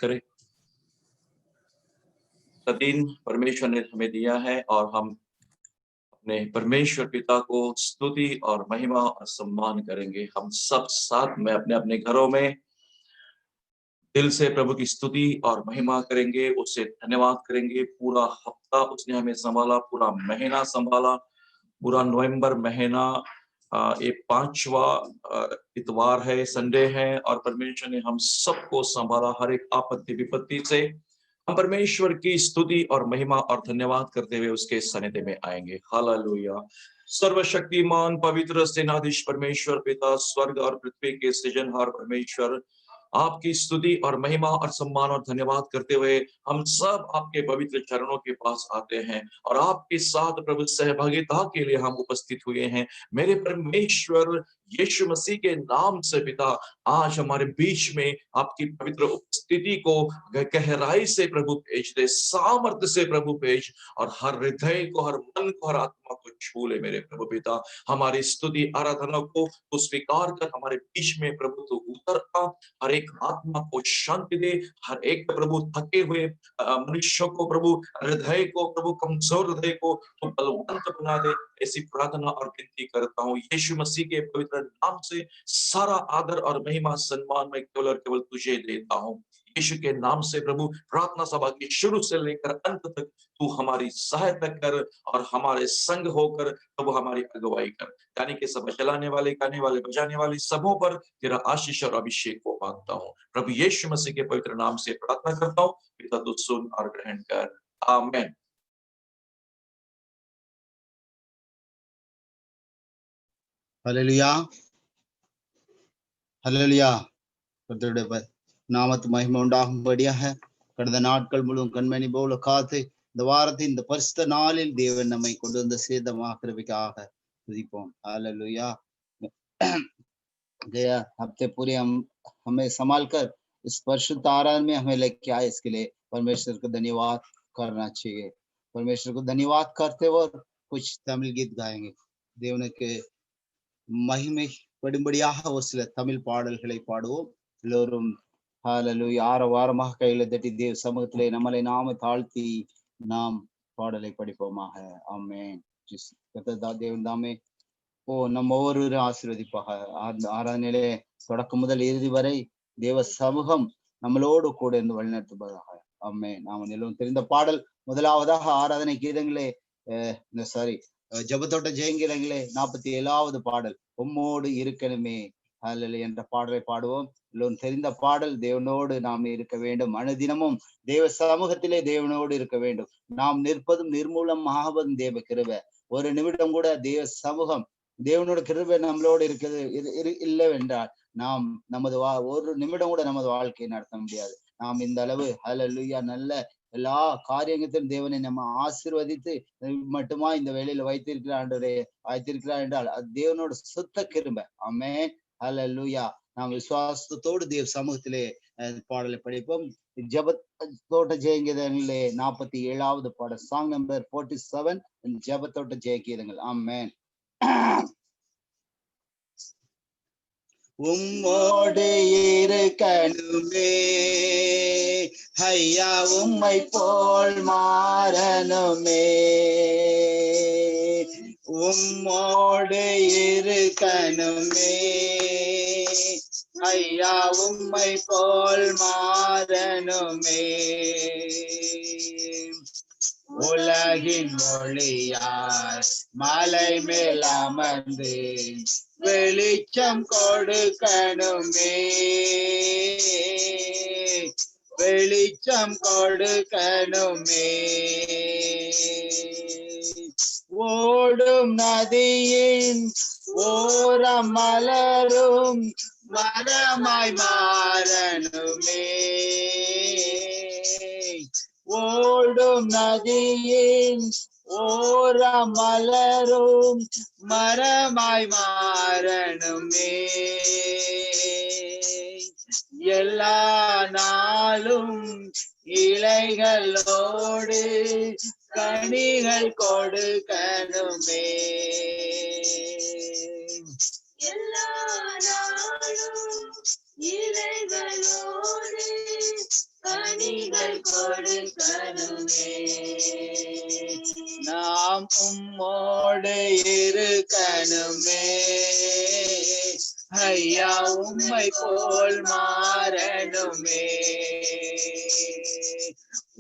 करें। दिन परमेश्वर ने हमें दिया है और हम अपने परमेश्वर पिता को स्तुति और महिमा और सम्मान करेंगे। हम सब साथ में अपने अपने घरों में दिल से प्रभु की स्तुति और महिमा करेंगे, उससे धन्यवाद करेंगे। पूरा हफ्ता उसने हमें संभाला, पूरा महीना संभाला, पूरा नवंबर महीना ये 5वां इतवार है, संडे है और परमेश्वर ने हम सबको संभाला हर एक आपत्ति विपत्ति से। हम परमेश्वर की स्तुति और महिमा और धन्यवाद करते हुए उसके सन्निधि में आएंगे। हालेलुया। सर्वशक्तिमान पवित्र सेनाधीश परमेश्वर पिता, स्वर्ग और पृथ्वी के सृजनहार परमेश्वर, आपकी स्तुति और महिमा और सम्मान और धन्यवाद करते हुए हम सब आपके पवित्र चरणों के पास आते हैं और आपके साथ प्रभु सहभागिता के लिए हम उपस्थित हुए हैं। मेरे परमेश्वर यीशु मसीह के नाम से पिता, आज हमारे बीच में आपकी पवित्र उपस्थिति को गहराई से प्रभु भेज दे, सामर्थ्य से प्रभु भेज और हर हृदय को, हर मन को, हर आत्मा को छू ले। मेरे प्रभु पिता, हमारी स्तुति आराधना को तो स्वीकार कर हमारे बीच में प्रभु तो उतर आ, हर एक आत्मा को शांति दे, हर एक प्रभु थके हुए मनुष्यों को प्रभु, हृदय को प्रभु, कमजोर हृदय को तो बलवंत बना दे। ऐसी प्रार्थना और विनती करता हूँ यीशु मसीह के पवित्र नाम से। सारा आदर और महिमा सम्मान मैं केवल और केवल तुझे देता हूँ यीशु के नाम से। प्रभु, प्रार्थना सभा की शुरू से लेकर अंत तक तू हमारी सहायता कर और हमारे संग होकर प्रभु हमारी अगुवाई कर। यानी कि सब चलाने वाले, गाने वाले, बजाने वाले सबों पर तेरा आशीष और अभिषेक को मांगता हूँ प्रभु यीशु मसीह के पवित्र नाम से प्रार्थना करता हूँ। पिता तू सुन और ग्रहण कर, आमीन। ஹல்லேலூயா ஹல்லேலூயா. கர்த்தருடைய நாமத்து மகிமை உண்டாகும்படியாக கடந்த நாட்கள் முழுவதும் கண்மணி போல காத்து இந்த வாரத்தின் இந்த பரிசுத்த நாளில் தேவன் நம்மை கொண்டு வந்த சேதமாக்குறதுக்காக துதிப்போம். ஹல்லேலூயா. गया हफ्ते पूरे हमें संभाल कर इस परिशुद्ध आराधना में हमें लेके आए, इसके लिए परमेश्वर को धन्यवाद करना चाहिए। परमेश्वर को धन्यवाद करते हुए कुछ तमिल गीत गाएंगे। தேவனுக்கு மகிமை படும்படியாக ஒரு சில தமிழ் பாடல்களை பாடுவோம். எல்லோரும் ஹல்லேலூயா ஆரவாரமாக கையில தட்டி தேவ சமூகத்திலே நம்மளை நாம தாழ்த்தி நாம் பாடலை படிப்போமாக. ஆமென். தேவன் தாமே நம்ம ஒவ்வொருவரும் ஆசீர்வதிப்பாக. ஆராதனையிலே தொடக்கம் முதல் இறுதி வரை தேவ சமூகம் நம்மளோடு கூட இருந்து வழிநடத்துவதாக. ஆமென். நாம் எல்லோரும் தெரிந்த பாடல் முதலாவதாக ஆராதனை கீதங்களே ஜெபத்தோட்ட ஜெயங்கீதங்களே 47வது பாடல் உம்மோடு இருக்கணுமே ஹல்லேலூயா என்ற பாடலை பாடுவோம். எல்லோரும் தெரிந்த பாடல். தேவனோடு நாம் இருக்க வேண்டும், அனுதினமும் தேவ சமூகத்திலே தேவனோடு இருக்க வேண்டும். நாம் நிற்பதும் நிர்மூலமாவதும் தேவ கிருபை. ஒரு நிமிடம் கூட தேவ சமூகம், தேவனோட கிருபை நம்மளோடு இருக்கிறது இல்லவென்றால் நாம் ஒரு நிமிடம் கூட நமது வாழ்க்கையை நடத்த முடியாது. நாம் இந்த அளவு ஹல்லேலூயா நல்ல எல்லா காரியத்திலும் தேவனை நம்ம ஆசீர்வதித்து மட்டுமா இந்த வேலையில வைத்திருக்கிறார் என்றால் அது தேவனோட சுத்த கிருபை. ஆமென். ஹல்லேலூயா. நாம் விசுவாசத்தோடு தேவ சமூகத்திலே பாடலை படிப்போம். ஜெபத்தோட்ட ஜெயங்கீதங்களிலே 47வது பாடல், சாங் நம்பர் 47, ஜெபத்தோட்ட ஜெயகீதங்கள். ஆமென். உம்மோடு இருக்கணுமே ஐயா, உம்மை போல் மாறணுமே. உம்மோடு இருக்கணுமே ஐயா, உம்மை போல் மாறணுமே. உலகின் மொழியார் மலை மேல் அமர்ந்து வெளிச்சம் கொடுக்கணுமே, வெளிச்சம் கொடுக்கணுமே. ஓடும் நதியின் ஓரம் மலரும் மரமாய் மாறணுமே. ஓடும் நதியின் ஓரம் மலரும் மரமாய் மாறணுமே. எல்லா நாளும் இலைகளோடு கனிகள் கொடுக்கணுமே. எல்லா நாளும் இலைகளோடு கனிகள் கொடுக்கணுமே. நாம் உம்மோடு இருக்கணுமே. ஐயா உம்மை போல் மாறணுமே.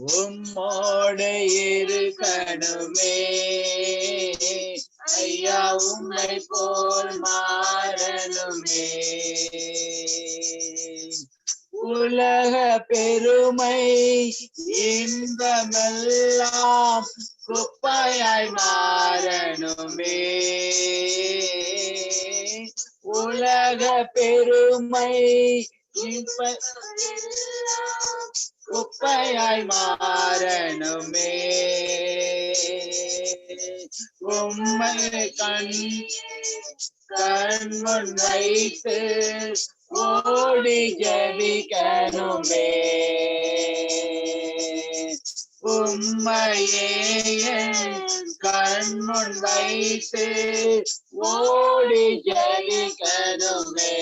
உம்மோடு இருக்கணுமே. ஐயா உம்மை போல் மாறணுமே. உலக பெருமை இன்பமெல்லாம் குப்பையாய் மாறணுமே. உலக பெருமை குப்பையாய் மாறணுமே. உம்மை கண்முன் வைத்து ஓடி ஜெபிக்கணுமே. உம்மையே கண்முன் வைத்து ஓடி ஜெபிக்கணுமே.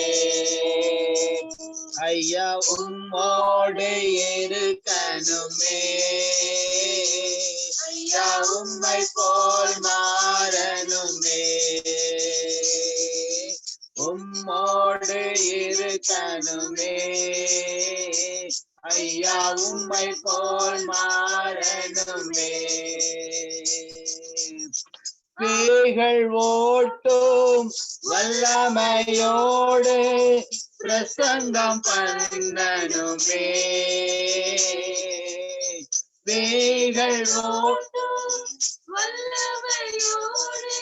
ஐயா உம்மோடு இருக்கணுமே. ஐயா உம்மை போல் மாறணுமே. உம்மோடு இருக்கணுமே. ஐயா உம்மை போல் மாறணுமே. பேய்கள் ஓட்டும் வல்லமையோடு பிரசங்கம் பண்ணணுமே. பேய்கள் ஓட்டும் வல்லமையோடு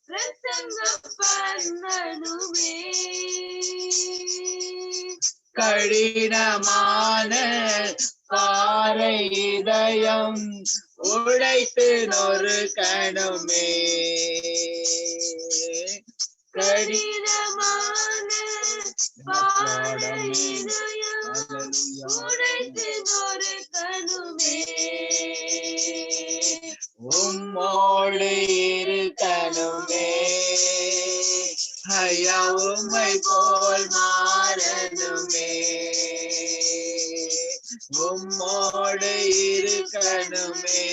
பிரசங்கம் பண்ணணுமே. கடினமான பாறை இதயம் உடைத்து நொறுக்கணுமே. கடினமான பாறை இதயம் உடைத்து நொறுக்கணுமே. உம்மோடு இருக்கணுமே. ஐயா உம்மை போல் மாறணுமே. உம்மோடு இருக்கணுமே.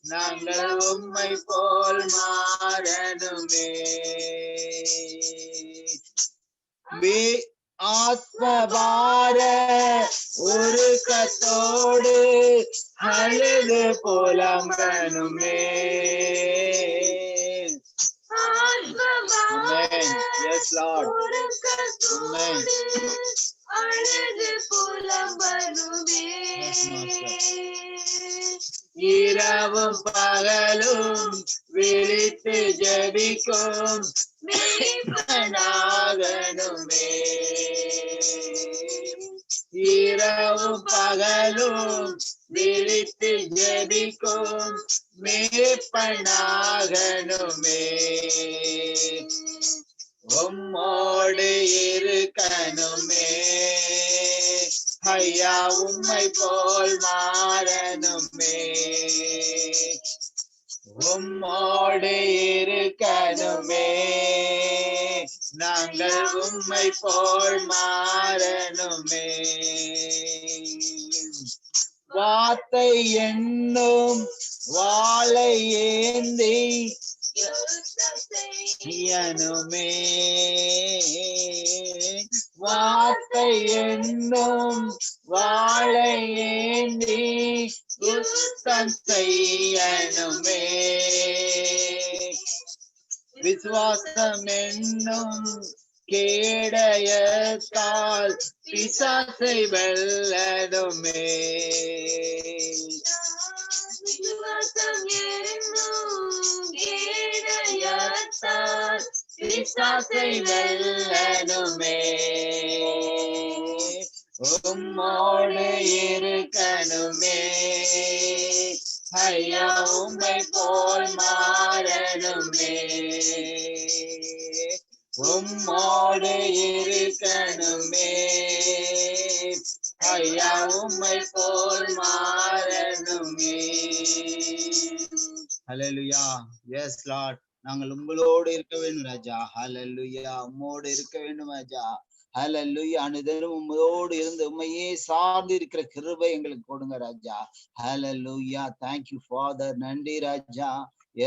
நாங்கள் உம்மை போல் மாறணுமே. ஆத்மபார உருக்கத்தோடு அழுது புலம்பணுமே. Amen. Yes, Lord. Amen. அழுது புலம்பணுமே. இரவும் பகலும் விழித்து ஜெபிக்கும் மேய்ப்பனாகணுமே. இரவும் பகலும் விழித்து ஜெபிக்கும் மேய்ப்பனாகணுமே. உம்மோடு இருக்கணுமே. ஐயா உம்மை போல் மாறணுமே. உம்மோடு இருக்கணுமே. நாங்கள் உம்மை போல் மாறணுமே. வார்த்தை என்னும் வாளை ஏந்தி செய்யணுமே. வார்த்தை என்னும் வாளை ஏந்தி யுத்தம் செய்யணுமே. விசுவாசம் என்னும் கேடயத்தால் பிசாசை வெல்லணுமே. விசுவாசம் என்னும் கேடயத்தால் பிசாசை வெல்லணுமே. உம்மோடு இருக்கணுமே. ஐயா உம்மை போல் மாறணுமே. உம்மோடு இருக்கணுமே. ஐயா உம்மை போல் மாறணுமே. ஹல்லேலூயா. S Lord. நாங்கள் உங்களோடு இருக்க வேண்டும் ராஜா. ஹல்லேலூயா. உம்மோடு இருக்க வேண்டும் ராஜா. ஹல்லேலூயா. அனுதினம் உம்மோடு இருந்து உம்மையே சார்ந்து இருக்கிற கிருபை எங்களுக்கு கொடுங்க ராஜா. ஹல்லேலூயா. Thank you father. நன்றி ராஜா.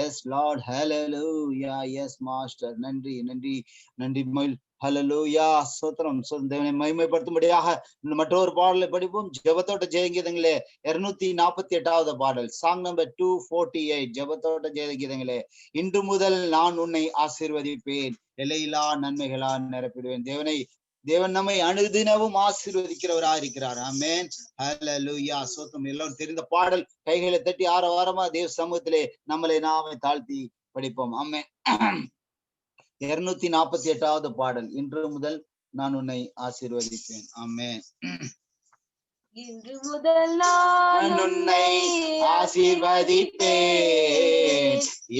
Yes lord. ஹல்லேலூயா. Yes master. நன்றி நன்றி நன்றி. ஹல்லேலூயா. ஸ்தோத்திரம். தேவனை மகிமைப்படுத்தும்படியாக மற்றொரு பாடலை படிப்போம். ஜெபத்தோட்ட ஜெயகீதங்களே 248வது பாடல், சாங் நம்பர் 248. ஜெபத்தோட்ட ஜெயகீதங்களே. இன்று முதல் நான் உன்னை ஆசீர்வதிப்பேன், எல்லையில்லா நிரப்பிடுவேன். தேவன் நம்மை அனுதினமும் ஆசீர்வதிக்கிறவராக இருக்கிறார். ஆமென். ஹல்லேலூயா. ஸ்தோத்திரம். எல்லோரும் தெரிந்த பாடல். கைகளை தட்டி ஆரவாரமா தேவ சமூகத்திலே நம்மளை நாமே தாழ்த்தி படிப்போம். ஆமென். 248வது பாடல், இன்று முதல் நான் உன்னை ஆசீர்வதிப்பேன். ஆமென். இன்று முதல் நான் உன்னை ஆசீர்வதிப்பேன்,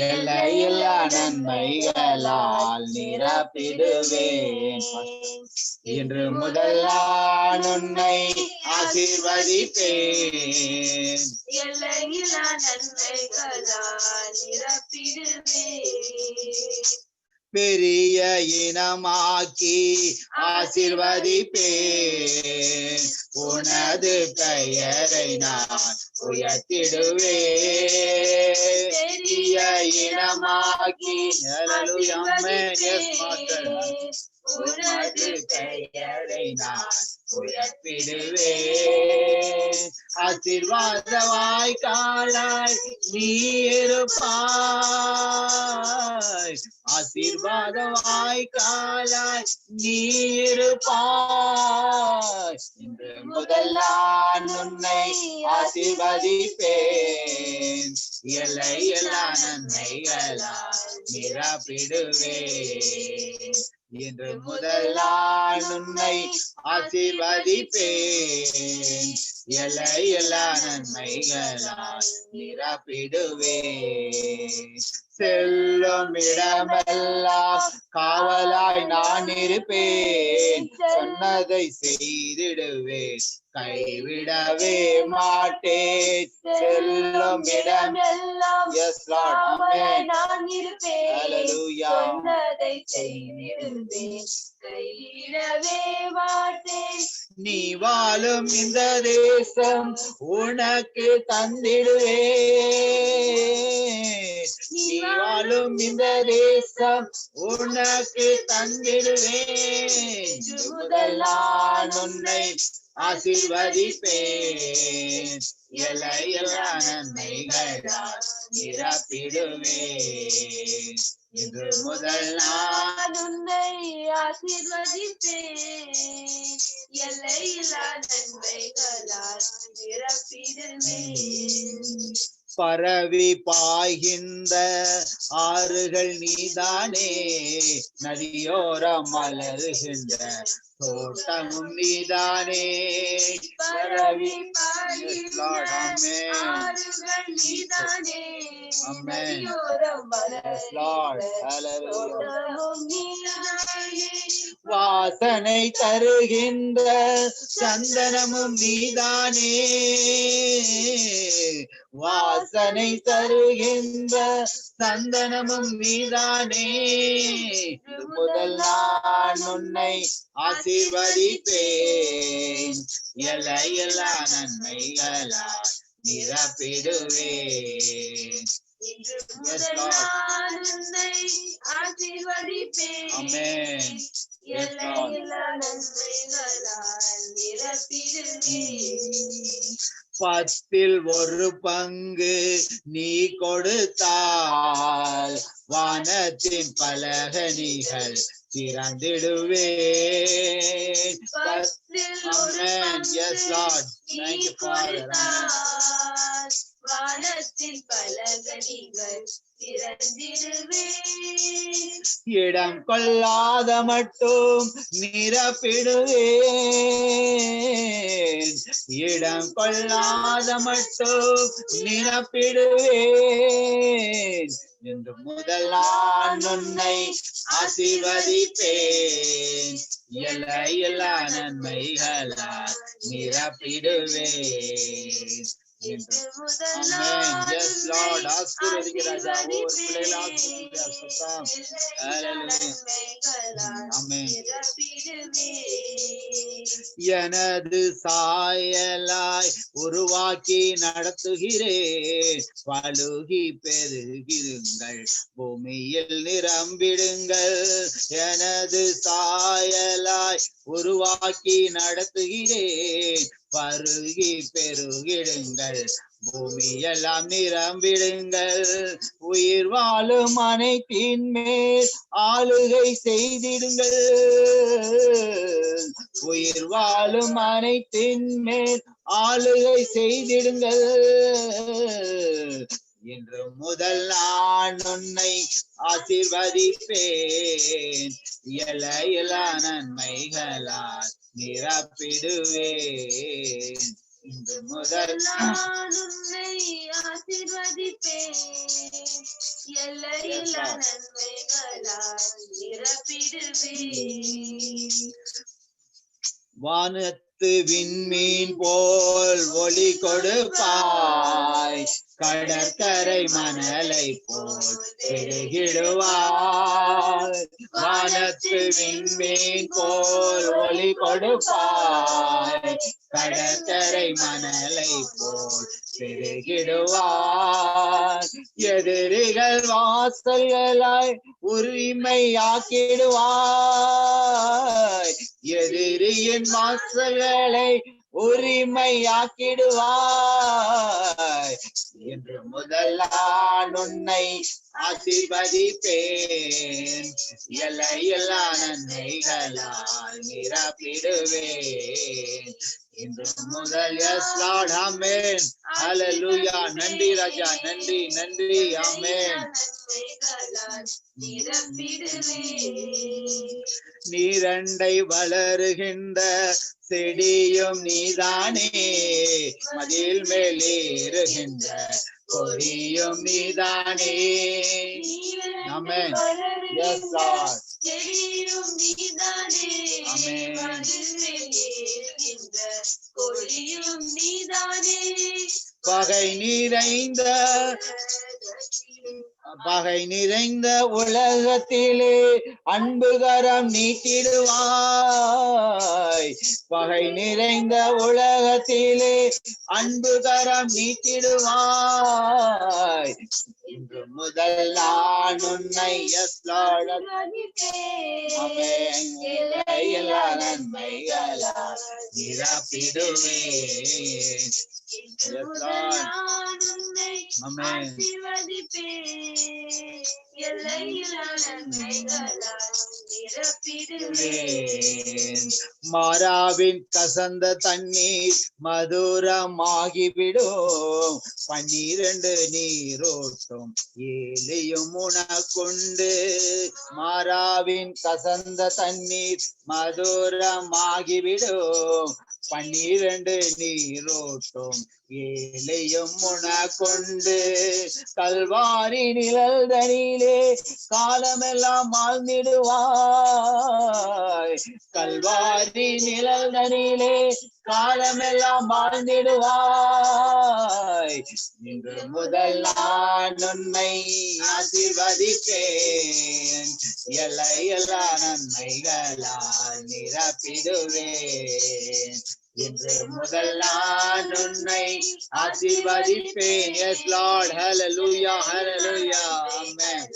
எல்லையில்லா நன்மைகளால் நிரப்பிடுவேன். இன்று முதல் நான் உன்னை ஆசீர்வதிப்பேன், எல்லையில்லா நன்மைகளால் நிரப்பிடுவேன். பெரிய இனமாக்கி ஆசீர்வதிப்பேன், உனது பெயரை நான் உயர்த்திடுவேன். பெரிய இனமாக்கி உனது பெயரை நான் உயர்த்திடுவேன். ஆசீர்வாதமாய் காலாய் நீ இருப்பாய், ஆசீர்வாதமாய் காலாய் நீ இருப்பாய். இன்று முதல் நான் உன்னை ஆசீர்வதிப்பேன், எல்லையில்லா நன்மைகளால் நிரப்பிடுவேன். இன்று முதல் நான் உன்னை ஆசீர்வதிப்பேன், எல்லையில்லா நன்மைகளால் நிரப்பிடுவேன். செல்லும் இடமெல்லாம் காவலாய் நான் இருப்பேன், சொன்னதை செய்திடுவேன், கைவிடவே மாட்டேன். செல்லும் இடமெல்லாம் எஸ் லார்ட் நான் இருப்பேன், ஹல்லேலூயா, சொன்னதை செய்திடுவேன், கைவிடவே மாட்டேன். நீ வாழும் இந்த தேசம் உனக்கு தந்திடுவேன், நீ வாழும் இந்த தேசம் உனக்கு தந்திடுவேன். முதல் நான் உன்னை ஆசீர்வதிப்பேன், எல்லையில்லா நன்மைகளால் நிரப்பிடுவேன். இன்று முதல் நான் உன்னை ஆசீர்வதிப்பேன், எல்லையில்லா நன்மைகளால் நிரப்பிடுவேன். பரவி பாய்கின்ற ஆறுகள் நீதானே, நதியோரம் மலருகின்ற தோட்டமும் நீதானே. பரவி பாய்கின்ற ஆறுகள் நீதானே, நதியோரம் மலருகின்ற தோட்டமும் நீதானே. வாசனை தருகின்ற சந்தனமும் நீதானே, வாசனை தருகின்ற சந்தனமும் நீதானே. முதல் நான் உன்னை ஆசீர்வதிப்பேன், எல்லையில்லா நன்மைகளால் நிரப்பிடுவேன். இன்று முதல் நான் உன்னை ஆசீர்வதிப்பேன், ஆமென். எல்லையில்லா நன்மைகளால் நிரப்பிடுவேன். 10ல் 1 பங்கு நீ கொடுத்தால் வானத்தின் பலகணிகள் திறந்திடுவேன். 10ல் 1 Yes, Lord. நீ கொடுத்தால் வானத்தின் பலகணிகள் திறந்திடுவேன். இடம் கொள்ளாத மட்டும் நிரப்பிடுவேன், இடம் கொள்ளாத மட்டும் நிரப்பிடுவேன். இன்று முதல் நான் உன்னை ஆசீர்வதிப்பேன், எல்லையில்லா நன்மைகளால் நிரப்பிடுவேன். இன்று முதல் Amen. Yes, Lord. நான் ஆசீர்வதிக்க ராஜா. ஒவ்வொரு பிள்ளைகளை ஆசீர்வதிப்பேன். ஆசீர்வதிக்க சுத்தம். எல்லா Hallelujah. நன்மைகளால் Amen. நிரப்பிடுவேன். எனது சாயலாய் உருவாக்கி நடத்துகிறேன். பழுகி பெருகிருங்கள், பூமியில் நிரம்பிடுங்கள். எனது சாயலாய் உருவாக்கி நடத்துகிறேன். பருகி பெருகிடுங்கள், பூமியெல்லாம் நிரம்பிடுங்கள். உயிர் வாழும் அனைத்தின் மேல் ஆளுகை செய்திடுங்கள். உயிர் வாழும் அனைத்தின் மேல் ஆளுகை செய்திடுங்கள். இன்று முதல் நான் உன்னை ஆசீர்வதிப்பேன். எல்லா நன்மைகளால் நிரப்பிடுவேன். இன்று முதல் நான் உன்னை ஆசீர்வதிப்பேன். எல்லா நன்மைகளால் நிரப்பிடுவேன். வானத்து விண்மீன் போல் ஒளி கொடுப்பாய். கடற்கரை மணலை போல் பெருகிடுவாய். வானத்து விண்மீன் போல் ஒளி கொடுப்பாய். கடற்கரை மணலை போல் பெருகிடுவாய். எதிரிகள் வாசல்களாய் உரிமையாக்கிடுவாய். எதிரியின் வாசல்களை உரிமையாக்கிடுவாய். என்று முதல் நான் உன்னை ஆசீர்வதிப்பேன். எல்லா நன்மைகளால் நிரப்பிடுவேன். இன்று முதல் எஸ் லார்ட். ஆமென். ஹalleluya. நன்றி ராஜா, நன்றி நன்றி. ஆமென். நீரண்டை வளருகின்ற செடியும் நீதானே. மதில் மேல் ஏறுகின்ற கொடியும் நீதானே. ஆமென். Yes lord. செடியும் நீதானே. ஆமென். கொடியும் நீதானே. பகை நிறைந்த உலகத்திலே அன்புகரம் நீட்டிடுவாய். பகை நிறைந்த உலகத்திலே அன்புகரம் நீட்டிடுவாய். இன்று முதல் நான் உன்னை எஸ் லார்ட் ஆமென். எல்லா நன்மைகளால் நிரப்பிடுவேன். ஆமென். மாறாவின் கசந்த தண்ணீர் மதுரமாகிவிடும். 12 நீரோட்டும் ஏழையும் உனக்குண்டு. மாறாவின் கசந்த தண்ணீர் மதுரமாகிவிடும். 12 நீரோட்டும் ஏழையும் உனக்குண்டு. கல்வாரி நிழல்தனிலே காலமெல்லாம் வாழ்ந்திடுவாய். கல்வாரி நிழல்தனிலே காலமெல்லாம் வாழ்ந்திடுவாய். இன்று முதல் நான் உன்னை ஆசீர்வதிப்பேன். எல்லா நன்மைகளால் நிரப்பிடுவேன். இன்று முதல் நான் உன்னை ஆசீர்வதிப்பேன். Yes lord. ஹalleluya. ஹalleluya. ஆமென்.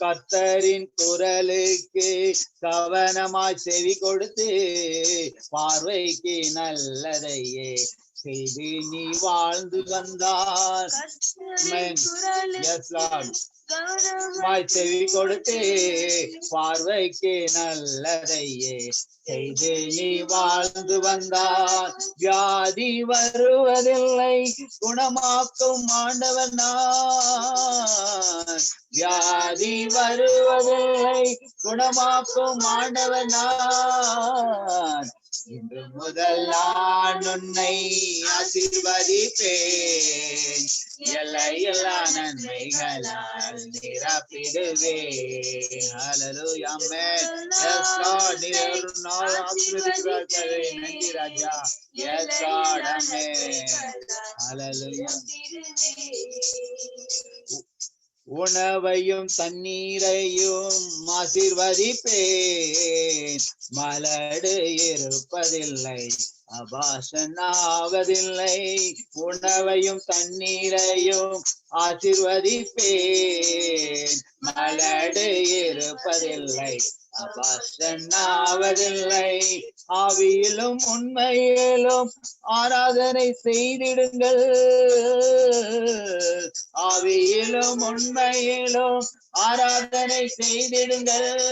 கர்த்தரின் குரலுக்கு கவனமாய் செவி கொடுத்து பார்வைக்கு நல்லதையே செய்து நீ வாழ்ந்து வந்தார். Yes Lord. செவி கொடுத்து பார்வைக்கு நல்லதையே செய்து நீ வாழ்ந்து வந்தார். வியாதி வருவதில்லை, குணமாக்கும் ஆண்டவன் நான். வியாதி வருவதில்லை, குணமாக்கும் ஆண்டவன் நான். இன்று முதல் நான் உன்னை ஆசீர்வதிப்பேன், எல்லையில்லா நன்மைகளால் நிரப்பிடுவேன். ஹல்லேலூயா. ஆமென். எஸ் லார்ட், நீர் ஒரு நாள் ஆசீர்வதிக்கிறார்களே. நன்றி ராஜா. Yes Lord. ஆமென். ஹல்லேலூயா. உணவையும் தண்ணீரையும் ஆசீர்வதிப்பேன், மலடு இருப்பதில்லை, அபாசனாவதில்லை. உணவையும் தண்ணீரையும் ஆசீர்வதிப்பேன், மலடு இருப்பதில்லை, அபாசனாவதில்லை. ஆவியிலும் உண்மையிலும் ஆராதனை செய்திடுங்கள், ஆவியிலும் உண்மையிலும் ஆராதனை செய்திடுங்கள்.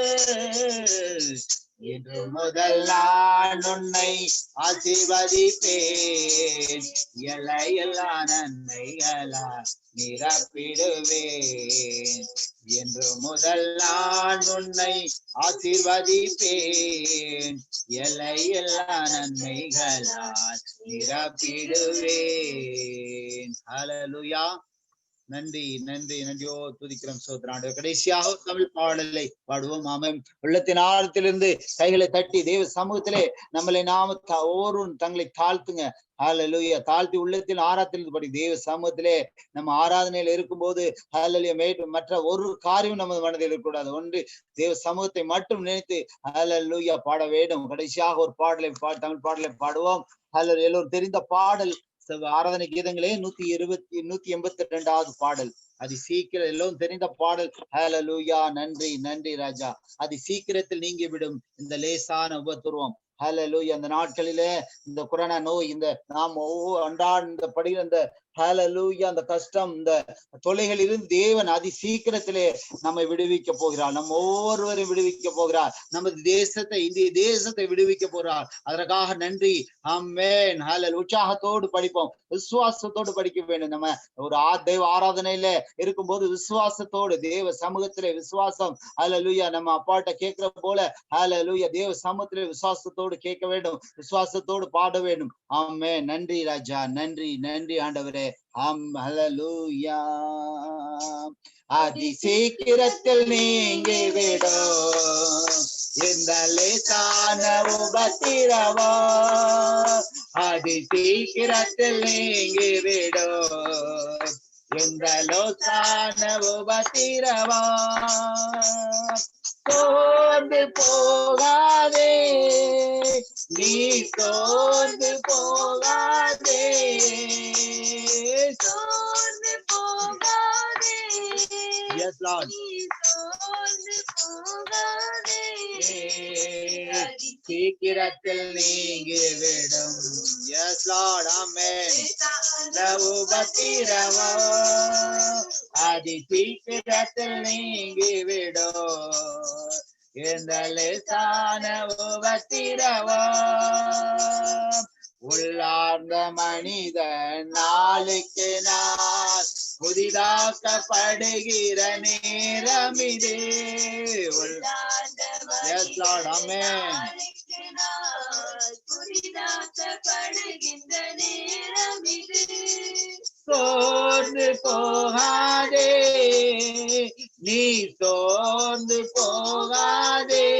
இன்று முதல் நான் உன்னை ஆசீர்வதிப்பேன், எல்லையில்லா நன்மைகளால் நிரப்பிடுவேன். இன்று முதல் நான் உன்னை ஆசீர்வதிப்பேன், எல்லையில்லா நன்மைகளால் நிரப்பிடுவேன். ஹல்லேலூயா. நன்றி நன்றி நன்றியோ துதிக்கிறோம் சோதராண்டு. கடைசியாக தமிழ் பாடலை பாடுவோம். ஆமென். உள்ளத்தின் ஆழத்திலிருந்து கைகளை தட்டி தேவ சமூகத்திலே நம்மளை நாம ஒவ்வொருவரும் தங்களை தாழ்த்துங்க. ஹல்லேலூயா. தாழ்த்தி உள்ளத்தில் ஆராத்திலிருந்து படி தேவ சமூகத்திலே நம்ம ஆராதனையில இருக்கும்போது ஹல்லேலூயா மற்ற ஒரு காரியம் நமது மனதில் இருக்கக்கூடாது. ஒன்று தேவ சமூகத்தை மட்டும் நினைத்து ஹல்லேலூயா பாட வேண்டும். கடைசியாக ஒரு பாடலை தமிழ் பாடலை பாடுவோம். ஹல்லேலூயா. எல்லோரும் தெரிந்த பாடல் ஆராதனை கீதங்களே 182வது பாடல். அது சீக்கிரம் எல்லோரும் தெரிந்த பாடல். ஹல்லேலூயா. நன்றி நன்றி ராஜா. அது சீக்கிரத்தில் நீங்கிவிடும் இந்த லேசான உபத்திரவம். ஹல்லேலூயா. அந்த நாட்களிலே இந்த கொரோனா நோய், இந்த நாம் அன்றாட இந்த படியில் இந்த ஹல்லேலூயா அந்த கஷ்டம், இந்த தொல்லைகள் இருந்து தேவன் அதி சீக்கிரத்திலே நம்மை விடுவிக்க போகிறார். நம்ம ஒவ்வொருவரையும் விடுவிக்க போகிறார். நமது தேசத்தை, இந்திய தேசத்தை விடுவிக்க போகிறார். அதற்காக நன்றி. ஆமென். ஹல்லேலூயா. உற்சாகத்தோடு படிப்போம், விசுவாசத்தோடு படிக்க வேண்டும். நம்ம ஒரு தேவ ஆராதனையில இருக்கும்போது விசுவாசத்தோடு தேவ சமூகத்திலே விசுவாசம். ஹல்லேலூயா. நம்ம அப்பாட்ட கேட்கிற போல ஹல்லேலூயா தேவ சமூகத்திலே விசுவாசத்தோடு கேட்க வேண்டும், விசுவாசத்தோடு பாட வேண்டும். ஆமென். நன்றி ராஜா. நன்றி நன்றி ஆண்டவரே. ஹல்லேலூயா. அதி சீக்கிரத்தில் நீங்கிவிடும் இந்த லேசான உபத்திரவம், அதி சீக்கிரத்தில் நீங்கிவிடும் இந்த லேசான உபத்திரவம். சோர்ந்து போகாதே, நீ சோர்ந்து போகாதே, சோர்ந்து போகாதே. Yes, Lord. நீ சோர்ந்து போகாதே. சீக்கிரத்தில் நீங்கிவிடும். Yes, Lord. Amen. உபத்திரவம் அதி சீக்கிரத்தில் நீங்கிவிடும் இந்த லேசான உபத்திரவம். உள்ளார்ந்த மனிதன் நாளுக்கு நாள் புதிதாக்கப்படுகிற நேரம் இது. Yes, Lord. Amen. புதிதாக்கப்படுகின்ற நேரம் இது. சோர்ந்து போகாதே, நீ சோர்ந்து போகாதே,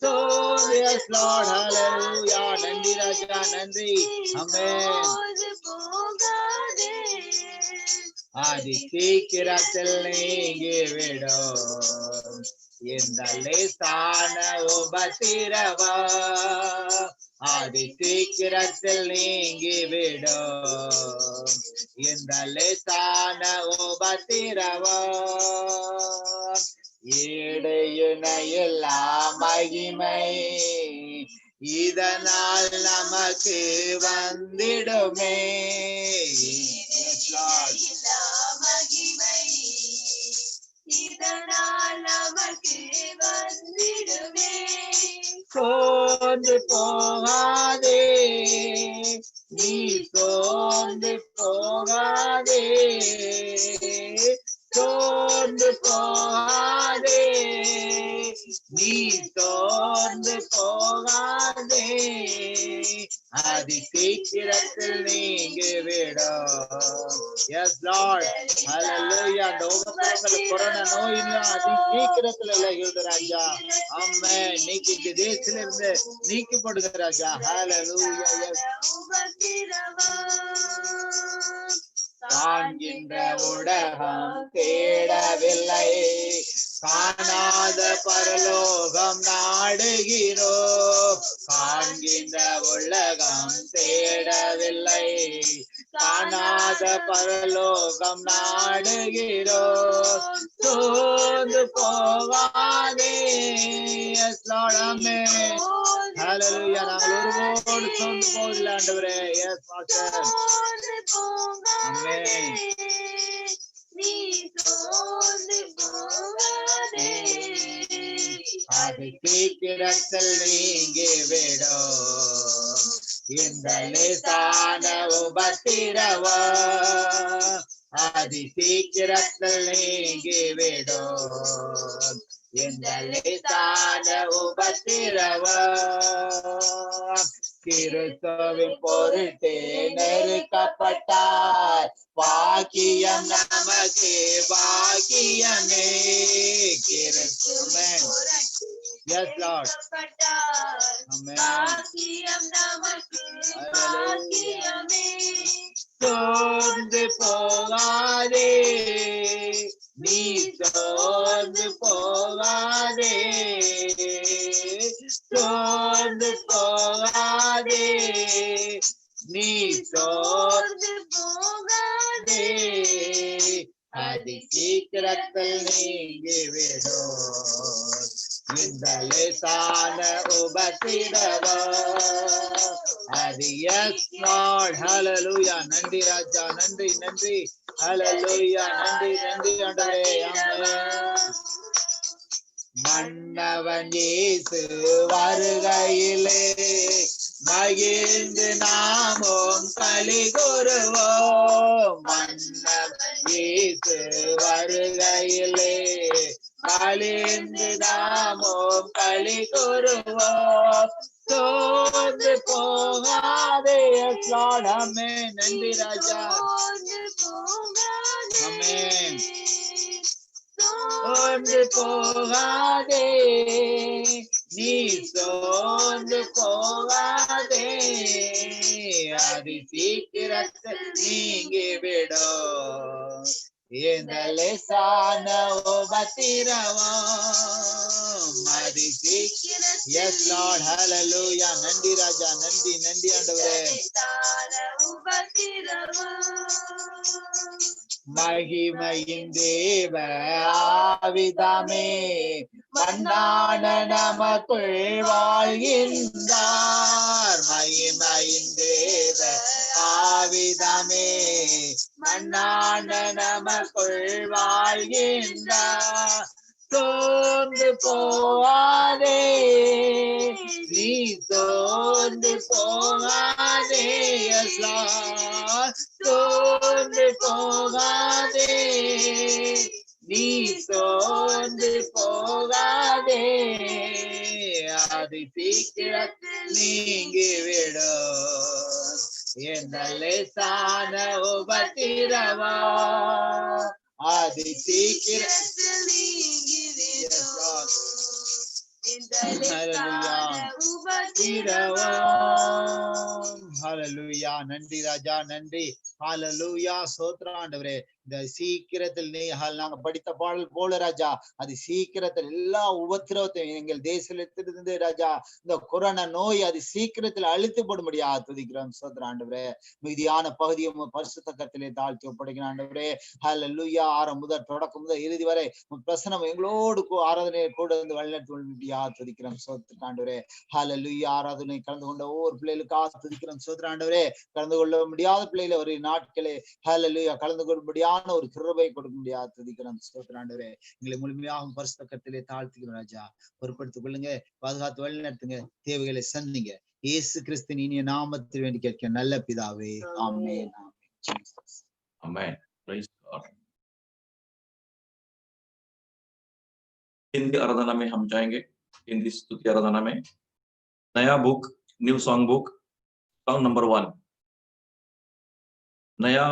சோர்ந்து. Yes, Lord. Hallelujah. நன்றி ராஜா. நன்றி. ஆமென். போகாதே. அதி சீக்கிரத்தில் நீங்கிவிடும் இந்த லேசான உபத்திரவம், அதி சீக்கிரத்தில் நீங்கிவிடும் இந்த லேசான உபத்திரவம். ஈடையினையில்லா மகிமை இதனால் நமக்கு வந்திடுமே. மகிமை இதனால் நமக்கு வந்திடுமே. சோர்ந்து போகாதே, நீ சோர்ந்து போகாதே, சோர்ந்து போகாதே, நீ சோர்ந்து போகாதே அதி சீக்கிரத்தில் நீங்கிவிடும். Yes Lord, hallelujah. அந்த உபத்திரவங்கள் கொரோனா நோயிலும் அதி சீக்கிரத்தில் விலகிவிடும் ராஜா. ஆமென். நீக்கி தேசத்திலிருந்து நீக்கப்படுகிற ராஜா. hallelujah. Yes. காண்கின்ற உலகம் தேடவில்லை, காணாத பரலோகம் நாடுகிறோம். காண்கின்ற உலகம் தேடவில்லை, காணாத பரலோகம் நாடுகிறோம். சோர்ந்து போகாதே. Yes Lord, amen. Hallelujah. நாங்கள் ஒருவோடு சோர்ந்து போவதில்லை ஆண்டவரே. Yes Master. Amen. நீ சோர்ந்து போகாதே அது சீக்கிரத்தில் நீங்கிவிடும். இந்த லேசான உபத்திரவம் அதி சீக்கிரத்தில் நீங்கிவிடும். இந்த லேசான உபத்திரவம் கிறிஸ்துவின் பொருட்டே நெருக்கப்பட்டார். பாக்கியம் நமக்கு பாக்கியமே. கிறிஸ்துவன். Yes Lord. Amen. பாக்கியம் நமக்கு பாக்கியமே. சோர்ந்து போகாதே நீ சோர்ந்து போகாதே, சோர்ந்து போகாதே நீ சோர்ந்து போகாதே, அதி சீக்கிரத்தில் நீங்கிவிடும் இந்த லேசான உபத்திரவம். அது எஸ் லார்ட். ஹல்லேலூயா. நன்றி ராஜா, நன்றி நன்றி. ஹல்லேலூயா. நன்றி நன்றி ஆண்டவரே. ஆமென். மன்னவன் இயேசு வருகையிலே மகிழ்ந்து நாமும் களி கூறுவோம். மன்னவன் இயேசு வருகையிலே மகிழ்ந்து நாமும் களி கூறுவோம். சோர்ந்து போகாதே. ஆமென். நன்றி ராஜா. ஆமென். சோர்ந்து போகாதே நீ சோர்ந்து போகாதே, அதி சீக்கிரத்தில் நீங்கிவிடும் இந்த லேசான உபத்திரவம். அதி சீக்கிரம். Yes lord. ஹல்லேலூயா. நன்றி ராஜா, நன்றி நன்றி ஆண்டவரே. மகிமையின் தேவ ஆவிதாமே மன்னான நமக்குள் வாழ்கின்றார். மகிமையின் தேவ ஆவிதாமே மன்னான நமக்குள் வாழ்கின்றார். சோர்ந்து போகாதே நீ சோர்ந்து போகாதே. சோர்ந்து போகாதே நீ சோர்ந்து போகாதே, அது சீக்கிரத்தில் நீங்கிவிடும் இந்த லேசான உபத்திரவம். அது சீக்கிரத்தில் நீங்கிவிடும் இந்த லேசான உபத்திரவம். ஹல்லேலூயா. நன்றி ராஜா, நன்றி. ஹல்லேலூயா. ஸ்தோத்திரம் ஆண்டவரே. இந்த சீக்கிரத்தில் நாங்க படித்த பாடல் போல ராஜா, அது சீக்கிரத்தில் எல்லா உபத்திரவத்தையும் எங்கள் தேசத்திலிருந்து ராஜா இந்த கொரோனா நோய் அது சீக்கிரத்தில் அழித்து போடும்படியா துதிக்கிறோம். ஸ்தோத்திரம் ஆண்டவரே. மீதியான பகுதியும் பரிசுத்த கரத்திலே தாழ்த்தி ஒப்படைக்கிற ஆண்டவரே. ஹல்லேலூயா. ஆரம்பம் முதல் தொடக்கம் முதல் இறுதி வரை பிரசனம் எங்களோடு ஆராதனை கூட வந்து வழிநடத்தும்படியா துதிக்கிறோம். ஸ்தோத்திரம் ஆண்டவரே. ஹல்லேலூயா. ஆராதனை கலந்து கொண்ட ஒவ்வொரு பிள்ளைகளுக்காக துதிக்கிறோம். ஸ்தோத்திரம் ஆண்டவரே. கலந்து கொள்ள முடியாத பிள்ளைகளை ஒரு நாட்களே ஹல்லேலூயா கலந்து கொள்ளும்படியான ஒரு கிருபை கொடுக்க முடியாது துதிக்கிறோம். ஸ்தோத்திரம் ஆண்டவரே. எங்களை முழுமையாக பரிசுத்த கரத்திலே தாழ்த்துகிறோம் ராஜா. பொறுப்படுத்திக் கொள்ளுங்க, பாதுகாத்து வழி நடத்துங்க, தேவைகளை சந்திங்க. இயேசு கிறிஸ்துவின் இனிய நாமத்தில் வேண்டி கேட்க நல்ல பிதாவே. ஆமென். Amen. Praise God. हिंदी आराधना में हम जाएंगे। हिंदी स्तुति आराधना में। नया book, new song book, song number 1, नया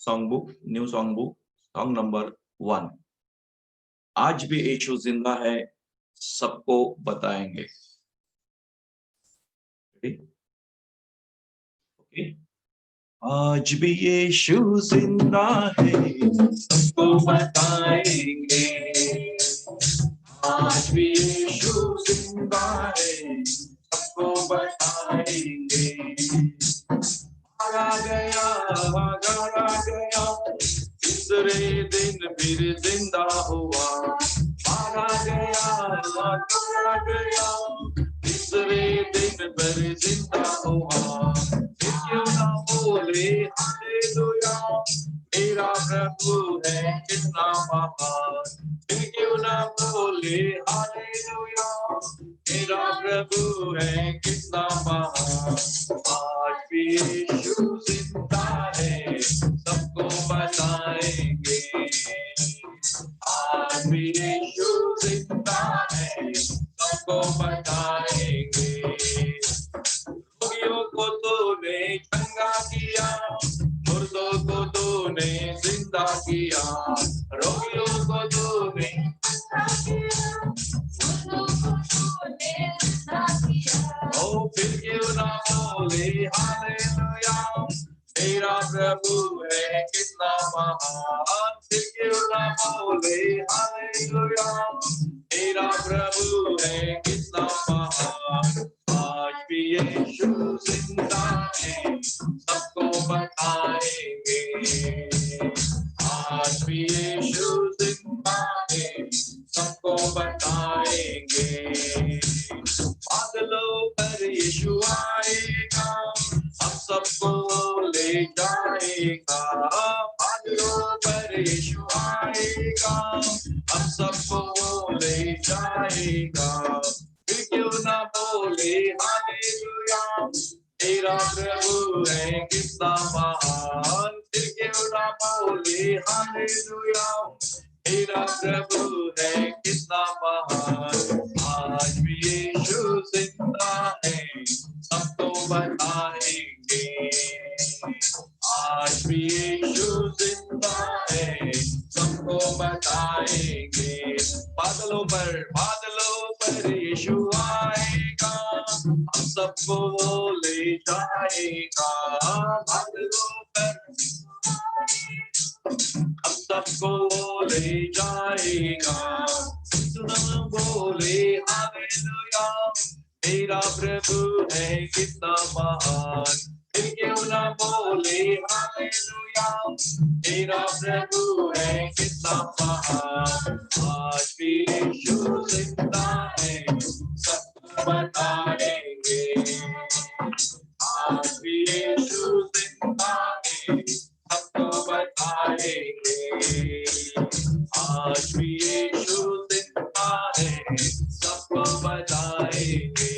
song book, new song book, song number 1। आज भी यीशु जिंदा है, सबको बताएंगे। ओके, आज भी यीशु जिंदा है, सबको बताएंगे। आज भी यीशु जिंदा है, सबको बताएंगे। मारा गया, मारा गया, तीसरे दिन फिर जिंदा हुआ। मारा गया, मारा गया, तीसरे दिन फिर जिंदा हुआ। फिर क्यों ना बोले हालेलुया, मेरा प्रभु है कितना महान। फिर क्यों ना बोले हालेलुया, मेरा प्रभु है कितना महान। आज भी यीशु जिंदा है, सबको बताएंगे। आज भी यीशु जिंदा है, सबको बताएंगे। रोगियों को तूने चंगा किया, मुर्दों को तूने जिंदा किया। रोगियों को तूने ओ फिर क्यों ना बोले हालेलुया, मेरा प्रभु है कितना महान। फिर क्यों ना बोले हालेलुया, मेरा प्रभु है कितना महान। आज भी यीशु जिंदा है, सबको बताएंगे। आज भी यीशु जिंदा है, सबको बताएंगे। बादलों पर यीशु आएगा, हम सबको ले जाएगा। बादलों पर यीशु आएगा, हम सबको ले जाएगा। फिर क्यों ना बोले हालेलुया, तेरा प्रभु है कितना महान। फिर क्यों ना बोले हालेलुया, तेरा प्रभु है कितना महान। आज भी यीशु जिंदा है, सबको बताएंगे। आज भी यीशु जिंदा है, सबको बताएंगे। बादलों पर यीशु आएगा, हम सबको वो ले जाएगा। बादलों पर हम सबको वो ले जाएगा। सुनो बोले हालेलुया, मेरा प्रभु है कितना महान। फिर क्यों ना बोले हालेलुया, मेरा प्रभु है कितना महान। आज भी यीशु जिंदा है, सबको बताएंगे। आज भी यीशु जिंदा है, सबको बताएंगे। आज भी यीशु जिंदा है, सबको बताएंगे।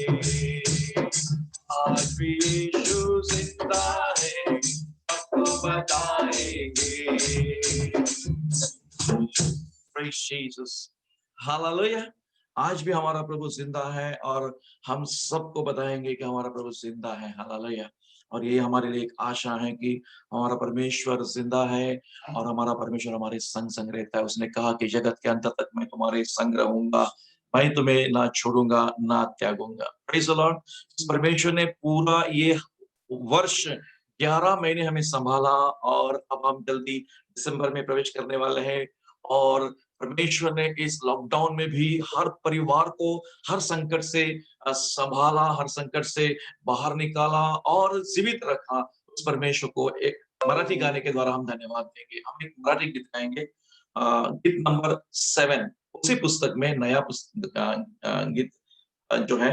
आज भी यीशु जिंदा है, सबको बताएंगे। Praise Jesus. Hallelujah. आज भी हमारा प्रभु जिंदा है और हम सबको बताएंगे कि हमारा प्रभु जिंदा है। हालेलुया। और ये हमारे लिए एक आशा है कि हमारा परमेश्वर जिंदा है और हमारा परमेश्वर हमारे संग संग रहता है। उसने कहा कि जगत के अंत तक मैं तुम्हारे संग रहूंगा, मैं तुम्हें ना छोड़ूंगा ना त्यागूंगा। Praise the Lord. परमेश्वर ने पूरा ये वर्ष 11 महीने हमें संभाला और अब हम जल्दी दिसंबर में प्रवेश करने वाले हैं। और परमेश्वर ने इस लॉकडाउन में भी हर परिवार को हर संकट से संभाला, हर संकट से बाहर निकाला और जीवित रखा। उस परमेश्वर को एक मराठी गाने के द्वारा हम धन्यवाद देंगे। हम एक मराठी गीत गाएंगे, गीत नंबर 7 उसी पुस्तक में, नया पुस्तक गीत जो है,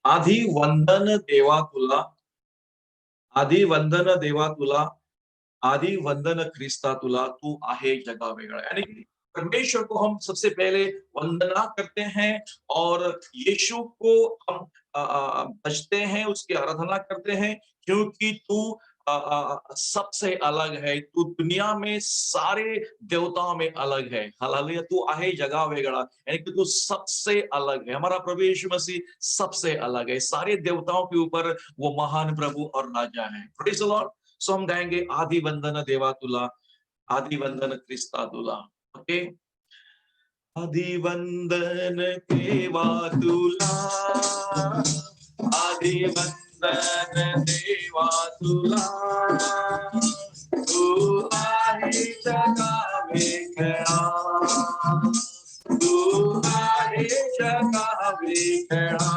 आधी वंदन देवा तुला, आधी वंदन देवा तुला, आदि वंदन ख्रिस्ता तुला, तू आहे जगा वेगळा। यानी कि परमेश्वर को हम सबसे पहले वंदना करते हैं और यीशु को हम भजते हैं, उसकी आराधना करते हैं, क्योंकि तू सबसे अलग है, तू दुनिया में सारे देवताओं में अलग है। हालेलुया, तू आहे जगह वेगळा, यानी कि तू सबसे अलग है। हमारा प्रभु यीशु मसीह सबसे अलग है, सारे देवताओं के ऊपर वो महान प्रभु और राजा है। Praise the Lord. सो हम गाएंगे आदि वंदन देवा तुला, आदि वंदन क्रिस्ता तुला। ओके, आदि वंदन देवा तुला, आदि वंदन देवा तुला, तू आहे जगा वेगळा, तू आहे जगा वेगळा।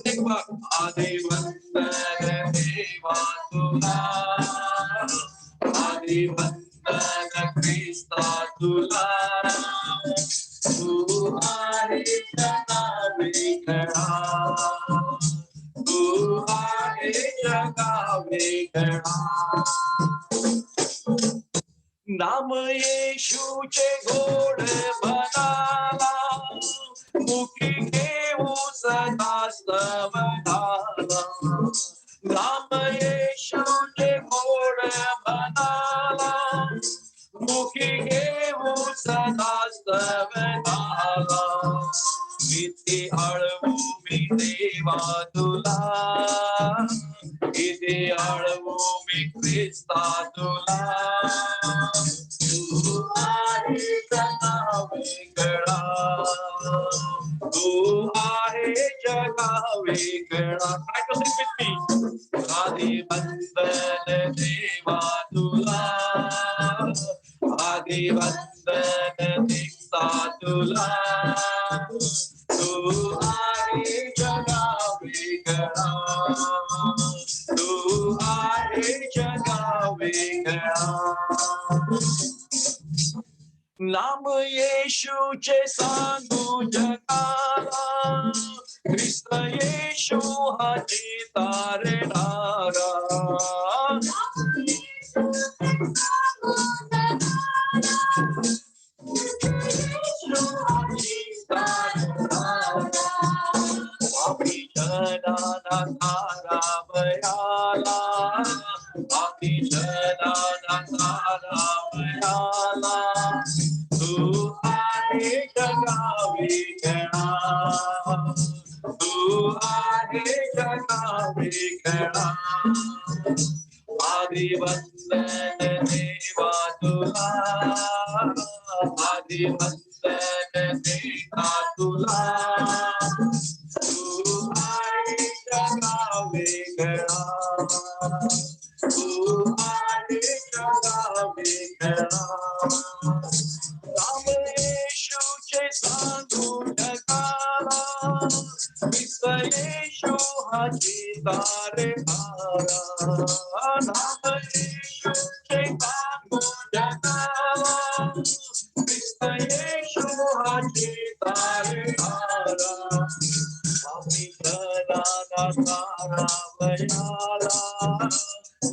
एक बार, आदि वंदन देवा तुला, आदि वंदन क्रिस्ता तुला, तू आहे जगा वेगळा, तू आहे जगा वेगळा। नाम येशूचे गोड म्हणाला, मुखी घेऊ सदा स्तवनाला। नाम येशूचे गोड म्हणाला, मुखी घेऊ सदा स्तवनाला। किती आळवू मी देवा तुला, किती आळवू मी ख्रिस्ता तुला, तू आहे जगा वेगळा, तू आहे जगा वेगळा। Try to sing with me. आदि वंदन देवा तुला, आदि वंदन क्रिस्ता तुला, तू आहे जगा वेगळा, तू आहे जगा वेगळा। नाम येशूचे सांगू जगाला, ख्रिस्त येशू हा तारणारा। आम्ही जनाना तारावयाला, आम्ही जनाना तारावयाला, तू आहे जगा वेगळा, तू आहे जगा वेगळा। आदि वंदन देवा तुला, आदि वंदन देवा तुला, तू आहे जगा वेगळा, तू आहे जगा वेगळा। नाम येशूचे सांगू जगाला, ख्रिस्त येशू हा तारणारा। नाम येशूचे सांगू जगाला, ख्रिस्त येशू हा तारणारा। आम्ही जनाना तारावयाला,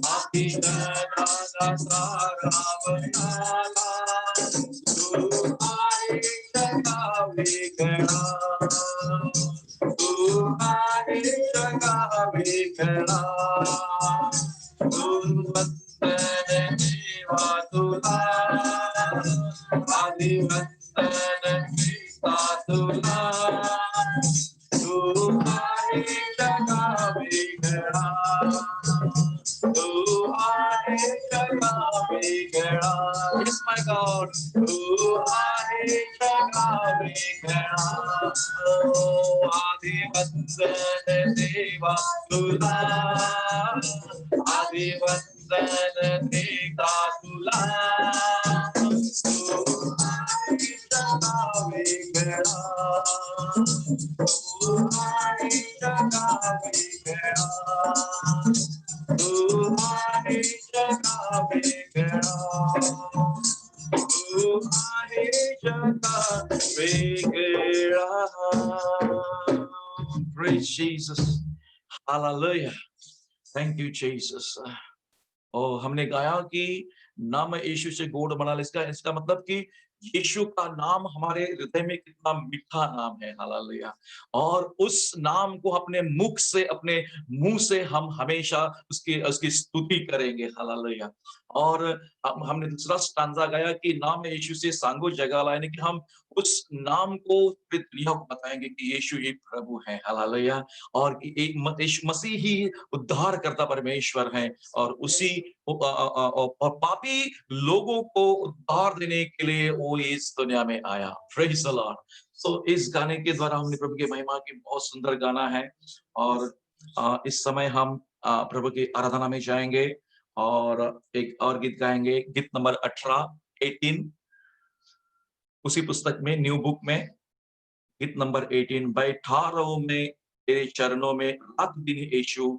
आम्ही जनाना तारावयाला, तू आहे जगा वेगळा, तू आहे जगा वेगळा। तू वंदन देवा तुला, आदि वंदन क्रिस्ता तुला, तू आहे जगा वेगळा, तू आहे जगा वेगळा। Yes, my God, तू आहे जगा वेगळा। आदि वंदन देवा तुला, आदि वंदन देवा तुला, तू आहे जगा वेगळा, तू आहे जगा वेगळा, तू आहे जगा वेगळा, तू आहे जगा वेगळा। Praise Jesus. Hallelujah. Thank you, Jesus. और हमने गाया कि नाम यीशु से गोड़ बना ले, इसका मतलब कि यीशु का नाम हमारे हृदय में कितना मीठा नाम है, हालेलुया। और उस नाम को अपने मुख से, अपने मुंह से हम हमेशा उसकी उसकी स्तुति करेंगे, हालेलुया। और हमने दूसरा स्टांजा गाया कि नाम यीशु से सांगो जगा लाए, कि हम उस नाम को पूरी दुनिया को बताएंगे कि यीशु ही प्रभु है, हालेलुया। और कि एक यीशु मसीह ही उद्धार करता परमेश्वर है, और उसी और पापी लोगों को उद्धार देने के लिए वो इस दुनिया में आया। Praise the Lord. सो इस गाने के द्वारा हमने प्रभु की महिमा की, बहुत सुंदर गाना है। और इस समय हम प्रभु की आराधना में जाएंगे और एक और गीत गाएंगे, गीत नंबर 18 उसी पुस्तक में, न्यू बुक में, गीत नंबर 18। बैठा रहूं मैं तेरे चरणों में रात दिन यीशु,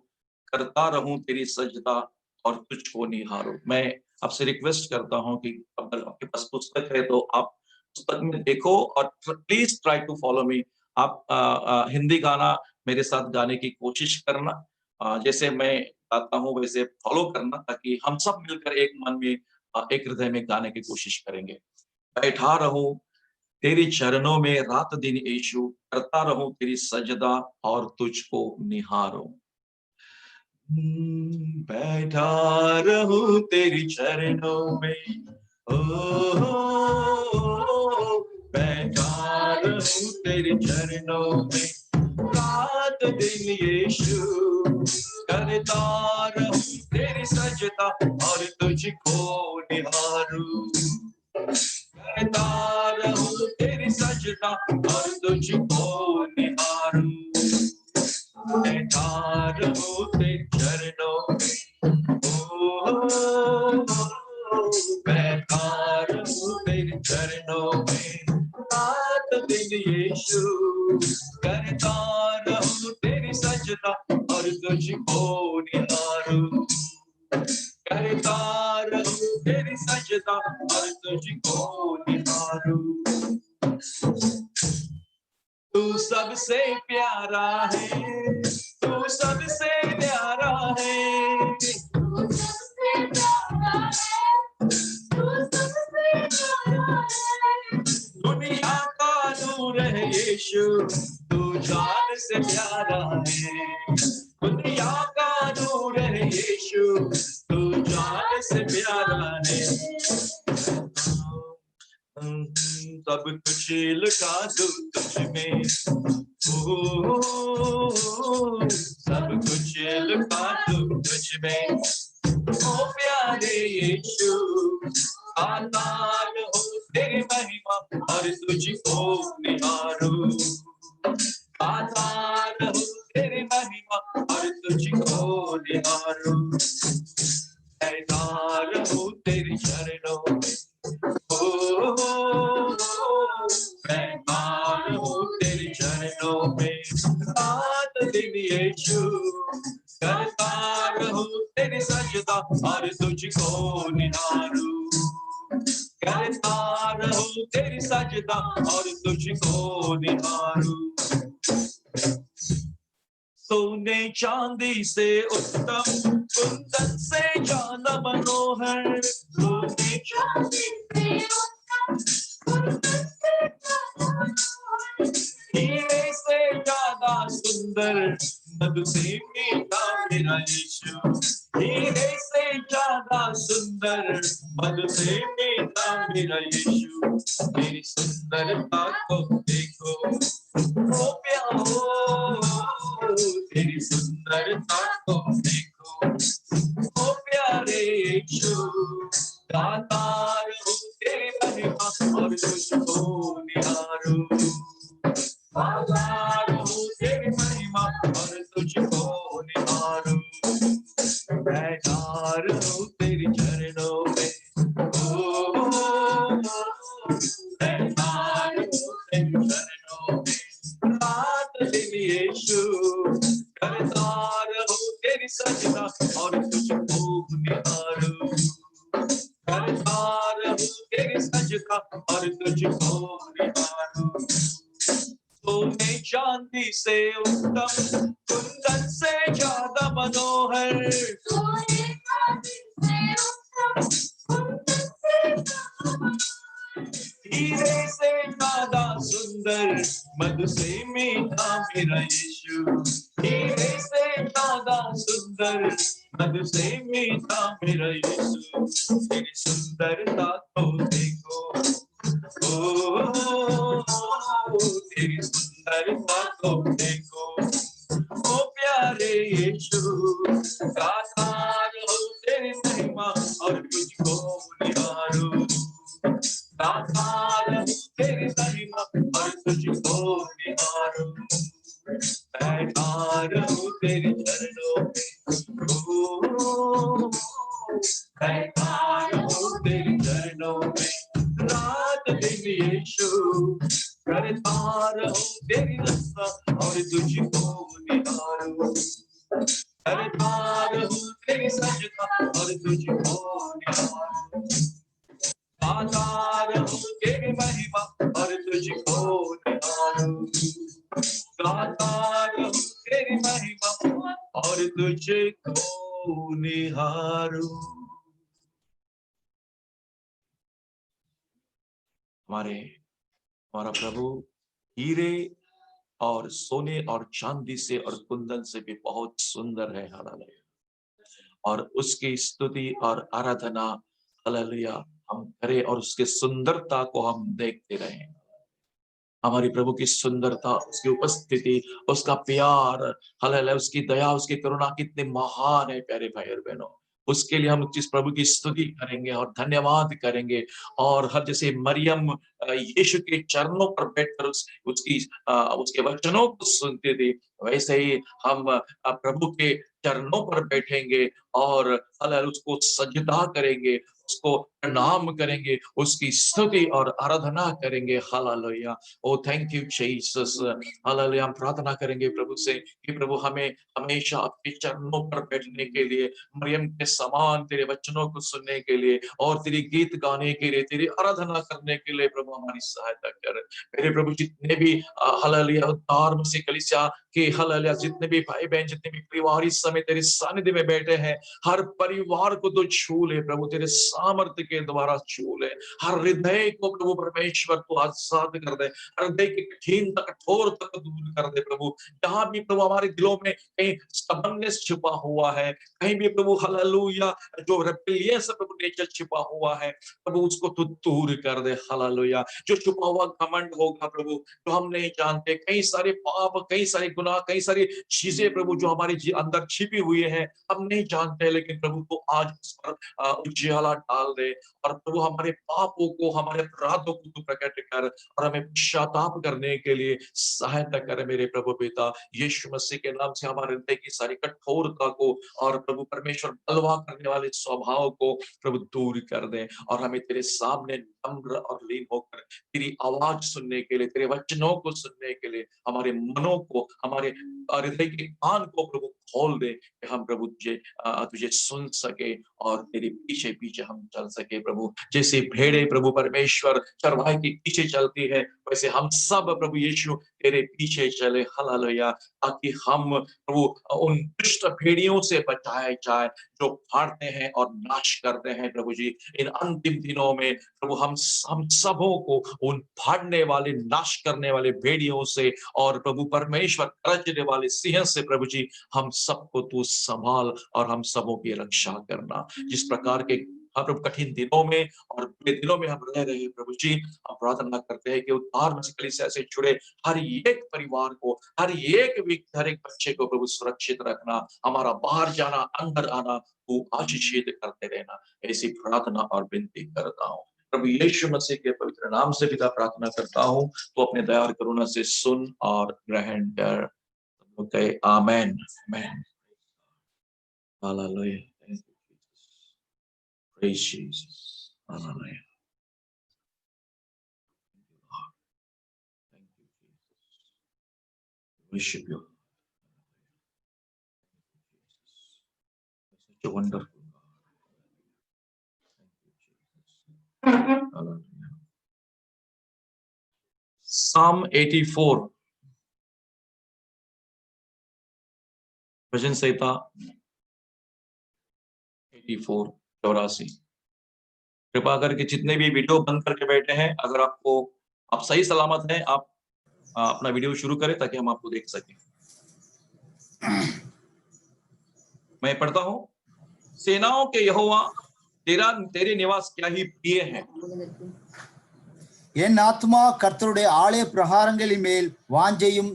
करता रहूं तेरी सजदा और तुझको निहारूं। मैं आपसे रिक्वेस्ट करता हूं कि अगर आपके पास पुस्तक है तो आप पुस्तक में देखो और please try to follow me. आप हिंदी गाना मेरे साथ गाने की कोशिश करना, जैसे मैं गाता हूं वैसे फॉलो करना, ताकि हम सब मिलकर एक मन में, एक हृदय में गाने की कोशिश करेंगे। बैठा रहूं तेरे चरणों में रात दिन यीशु, करता रहूं तेरी सजदा और तुझको निहारूं। बैठा रहूं तेरी चरणों में, ओ, बैठा रहूं तेरे चरणों में रात दिन यीशु, करता रहूं तेरी सजदा और तुझको निहारूं। करता रहूं तेरी सजदा और तुझको निहारूं। बैठा रहूं तेरे चरणों में, ओ, बैठा रहूं तेरे चरणों में रात दिन यीशु, करता रहूं तेरी सजदा और तुझको निहारूं। करता रहूं तेरी सजदा और तुझको निहारूं। तू सबसे प्यारा है, तू सबसे प्यारा है, तू सबसे प्यारा है, तू सबसे प्यारा है। दुनिया का नूर है यीशु, तू जान से प्यारा है। दुनिया का नूर है यीशु, तू जान से प्यारा है। सब कुछ लुटा दूं तुझ में, ओ, सब कुछ लुटा दूं तुझ में, ओ प्यारे यीशु। आतान हो तेरी महिमा और तुझको निहारूं। आतान हो तेरी महिमा और तुझको निहारूं। बैठा रहूं तेरी चरणों में, बैठा रहूं तेरी चरणों में रात दिन यीशु, करता रहूं तेरी सजदा और तुझको निहारूं। करता रहूं तेरी सजदा और तुझको निहारूं। सोने चांदी से उत्तम, कुंदन से ज्यादा मनोहर, सोने चांदी से उत्तम, कुंदन से ज्यादा मनोहर, हीरे से ज्यादा सुंदर, मधु से मीठा मेरा यीशु। हीरे से ज्यादा सुंदर, मधु से मीठा मेरा यीशु। मेरी सुंदरता को देखो, ओ प्यारो, तेरी सुंदरता को देखो, ओ प्यारे यीशु। गाता रहूं तेरी महिमा और तुझको निहारूं। गाता रहूं तेरी महिमा और तुझको निहारूं। बैठा रहूं तेरी चरणों में, ओ, बैठा रहूं तेरी चरणों में रात दिन यीशु, करता रहूं तेरी सजदा और तुझको निहारूं। करता रहूं तेरी सजदा और तुझको निहारूं। सोने चांदी से उत्तम, कुंदन से ज्यादा मनोहर, सोने चांदी से उत्तम, कुंदन से ज्यादा मनोहर, सुंदर मधु से मीठा मेरा यीशु, हीरे से ज्यादा सुंदर मधु से मीठा मेरा यीशु, तेरी सुंदरता को देखो, ओ तेरी सुंदरता को देखो, ओ प्यारे यीशु, गाता रहो तेरी महिमा और तुझको निहारो, गाता रहो तेरी महिमा और तुझको निहारो, बैठा रहूं तेरे चरणों में, ओ बैठा रहूं तेरे चरणों में, रात दिन यीशु, करता रहूं तेरी रक्षा और तुझको निहारूं, करता रहूं तेरी सजदा और तुझको निहारूं, गाता रहूं तेरी महिमा और तुझको निहारूं, गाता रहूं तेरी महिमा और तुझको निहारूं। हमारा प्रभु हीरे और सोने और चांदी से और कुंदन से भी बहुत सुंदर है, हालेलुया, और उसकी स्तुति और आराधना हालेलुया हम करें और उसके सुंदरता को हम देखते रहें। हमारी प्रभु की सुंदरता, उसकी उपस्थिति, उसका प्यार, हालेलुया, उसकी दया, उसकी करुणा कितने महान है प्यारे भाई और बहनों। उसके लिए हम इस प्रभु की स्तुति करेंगे और धन्यवाद करेंगे, और हर जैसे मरियम यीशु के चरणों पर बैठकर उसके वचनों को सुनते थे, वैसे ही हम प्रभु के चरणों पर बैठेंगे और हालेलुया उसको सजदा करेंगे, उसको प्रणाम करेंगे, उसकी स्तुति और आराधना करेंगे। Hallelujah, oh thank you Jesus, hallelujah. हम प्रार्थना करेंगे प्रभु से कि प्रभु हमें हमेशा आपके चरणों पर बैठने के लिए, मरियम के समान तेरे वचनों को सुनने के लिए और तेरी गीत गाने के लिए, तेरी आराधना करने के लिए प्रभु हमारी सहायता कर। मेरे प्रभु जितने भी हालेलुया उद्धार मसीह कलीसिया के हालेलुया जितने भी भाई बहन, जितने भी परिवार इस समय तेरे सानिध्य में बैठे हैं, हर परिवार को तो छू ले प्रभु, तेरे सामर्थ्य के द्वारा छू ले। हर हृदय को प्रभु परमेश्वर तो आजाद कर दे, हृदय की कठिनता कठोरता को दूर कर दे प्रभु। जहां भी प्रभु हमारे दिलों में कहीं stubbornness छिपा हुआ है, कहीं भी प्रभु हालेलुया जो रेबेलियस प्रभु नेचर छिपा हुआ है प्रभु, उसको तू दूर कर दे। हालेलुया, जो छुपा हुआ घमंड होगा प्रभु, जो हम नहीं जानते, कई सारे पाप, कई सारे गुनाह, कई सारी चीजें प्रभु जो हमारे अंदर छिपी हुई है, हम नहीं जानते, लेकिन प्रभु तो आज उस पर उजियाला डाल दे, और प्रभु हमारे पापों को, हमारे अपराधों को तू प्रकट कर और हमें पश्चाताप करने के लिए सहायता करे मेरे प्रभु पिता। यीशु मसीह के नाम से हमारे हृदय की सारी कठोरता को और प्रभु परमेश्वर बलवा करने वाले स्वभाव को प्रभु दूर कर दे, और हमें तेरे सामने नम्र और लीन होकर तेरी आवाज सुनने के लिए, तेरे वचनों को सुनने के लिए हमारे मनों को, हमारे हृदय के कान को प्रभु खोल दे कि हम प्रभु तुझे सुन सके और तेरे पीछे पीछे हम चल सके प्रभु। जैसे भेड़े प्रभु परमेश्वर चरवाहे के पीछे चलती है, वैसे हम सब प्रभु यीशु तेरे पीछे चले। हालेलुया, ताकि हम प्रभु उन दुष्ट भेड़ियों से बचाए जाए जो फाड़ते हैं और नाश करते हैं प्रभु जी। इन अंतिम दिनों में प्रभु हम सबों को उन फाड़ने वाले, नाश करने वाले भेड़ियों से और प्रभु परमेश्वर गरजने वाले सिंह से प्रभु जी हम सबको तू संभाल और हम सबों की रक्षा करना। जिस प्रकार के प्रभु कठिन दिनों में और बुरे दिनों में हम रह रहे हैं प्रभु जी, हम प्रार्थना करते हैं कि उद्धार मसीह कलीसिया से जुड़े हर एक परिवार को, हर एक व्यक्ति, हर एक बच्चे को प्रभु सुरक्षित रखना, हमारा बाहर जाना, अंदर आना तू आशीषित करते रहना, ऐसी प्रार्थना और विनती करता हूँ प्रभु यीशु मसीह के पवित्र नाम से पिता प्रार्थना करता हूँ, तो अपने दया और करुणा से सुन और ग्रहण कर। Okay, amen. Amen. Hallelujah. Thank you, Jesus. Praise Jesus. Hallelujah. Thank you, Lord. Thank you, Jesus. Worship you. Such a wonderful God. Thank you, Jesus. Hallelujah. Psalm 84. भजन संहिता 84, 84। कृपा करके जितने भी वीडियो बंद करके बैठे हैं, अगर आप सही सलामत हैं, आप अपना वीडियो शुरू करें ताकि हम आपको देख सकें। मैं पढ़ता हूँ, सेनाओं के यहोवा तेरे निवास क्या ही प्रिय है। என் ஆத்மா கர்த்தருடைய ஆலய பிரகாரங்களின் மேல் வாஞ்சையும்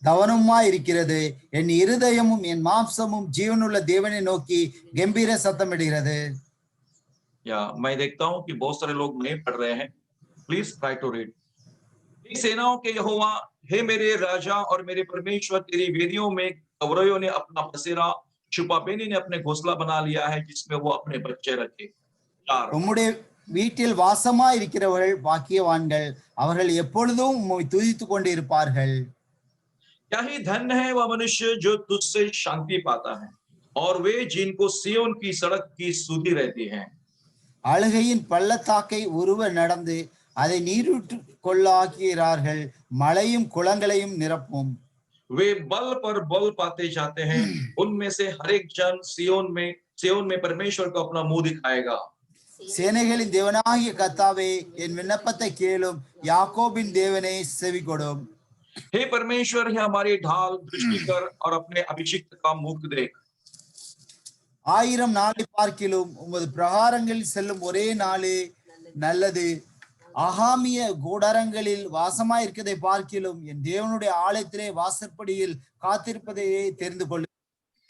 கவனமாய் இருக்கிறது. என் இருதயமும் என் மாம்சமும் ஜீவனுள்ள தேவனை நோக்கி கம்பீர சத்தமிடுகிறது. या मैं देखता हूं कि बहुत सारे लोग नहीं पढ़ रहे हैं, प्लीज ट्राई टू रीड। हे सेनाओं के यहोवा, हे मेरे राजा और मेरे परमेश्वर, तेरी वेदियों में कवरइयों ने अपना बसेरा, छुपाबेनी ने अपने घोंसला बना लिया है जिसमें वो अपने बच्चे रखे। 4 உம்முடைய வீட்டில் வாசமாய் இருக்கிறவர்கள் பாக்கியவான்கள், அவர்கள் எப்பொழுதும் உம்மை துதித்துக் கொண்டு இருப்பார்கள். क्या ही धन्य है वह मनुष्य जो तुझसे शांति पाता है और वे जिनको सियोन की सड़क की सुधि रहती है। அழுகையின் பள்ளத்தாக்கை உருவ நடந்து அதை நீரூற்று கொள்ளாக்கிறார்கள், மலையும் குளங்களையும் நிரப்பும். वे बल पर बल पाते जाते हैं, उनमें से हर एक जन सियोन में परमेश्वर को अपना मुंह दिखाएगा। சேனைகளின் தேவனாகிய கர்த்தாவே, என் விண்ணப்பத்தை கேளும், யாக்கோபின் தேவனை செவி கொடும். हे परमेश्वर, हे हमारी ढाल, दृष्टि कर और अपने अभिषिक्त का मुख देख। 1000 நாளை பார்க்கிலும் உமது பிரகாரங்களில் செல்லும் ஒரே நாளே நல்லது. ஆகாமிய கூடாரங்களில் வாசமாய் இருக்கிறதை பார்க்கிலும் என் தேவனுடைய ஆலயத்திலே வாசற்படியில் காத்திருப்பதையே தெரிந்து கொள்ளு.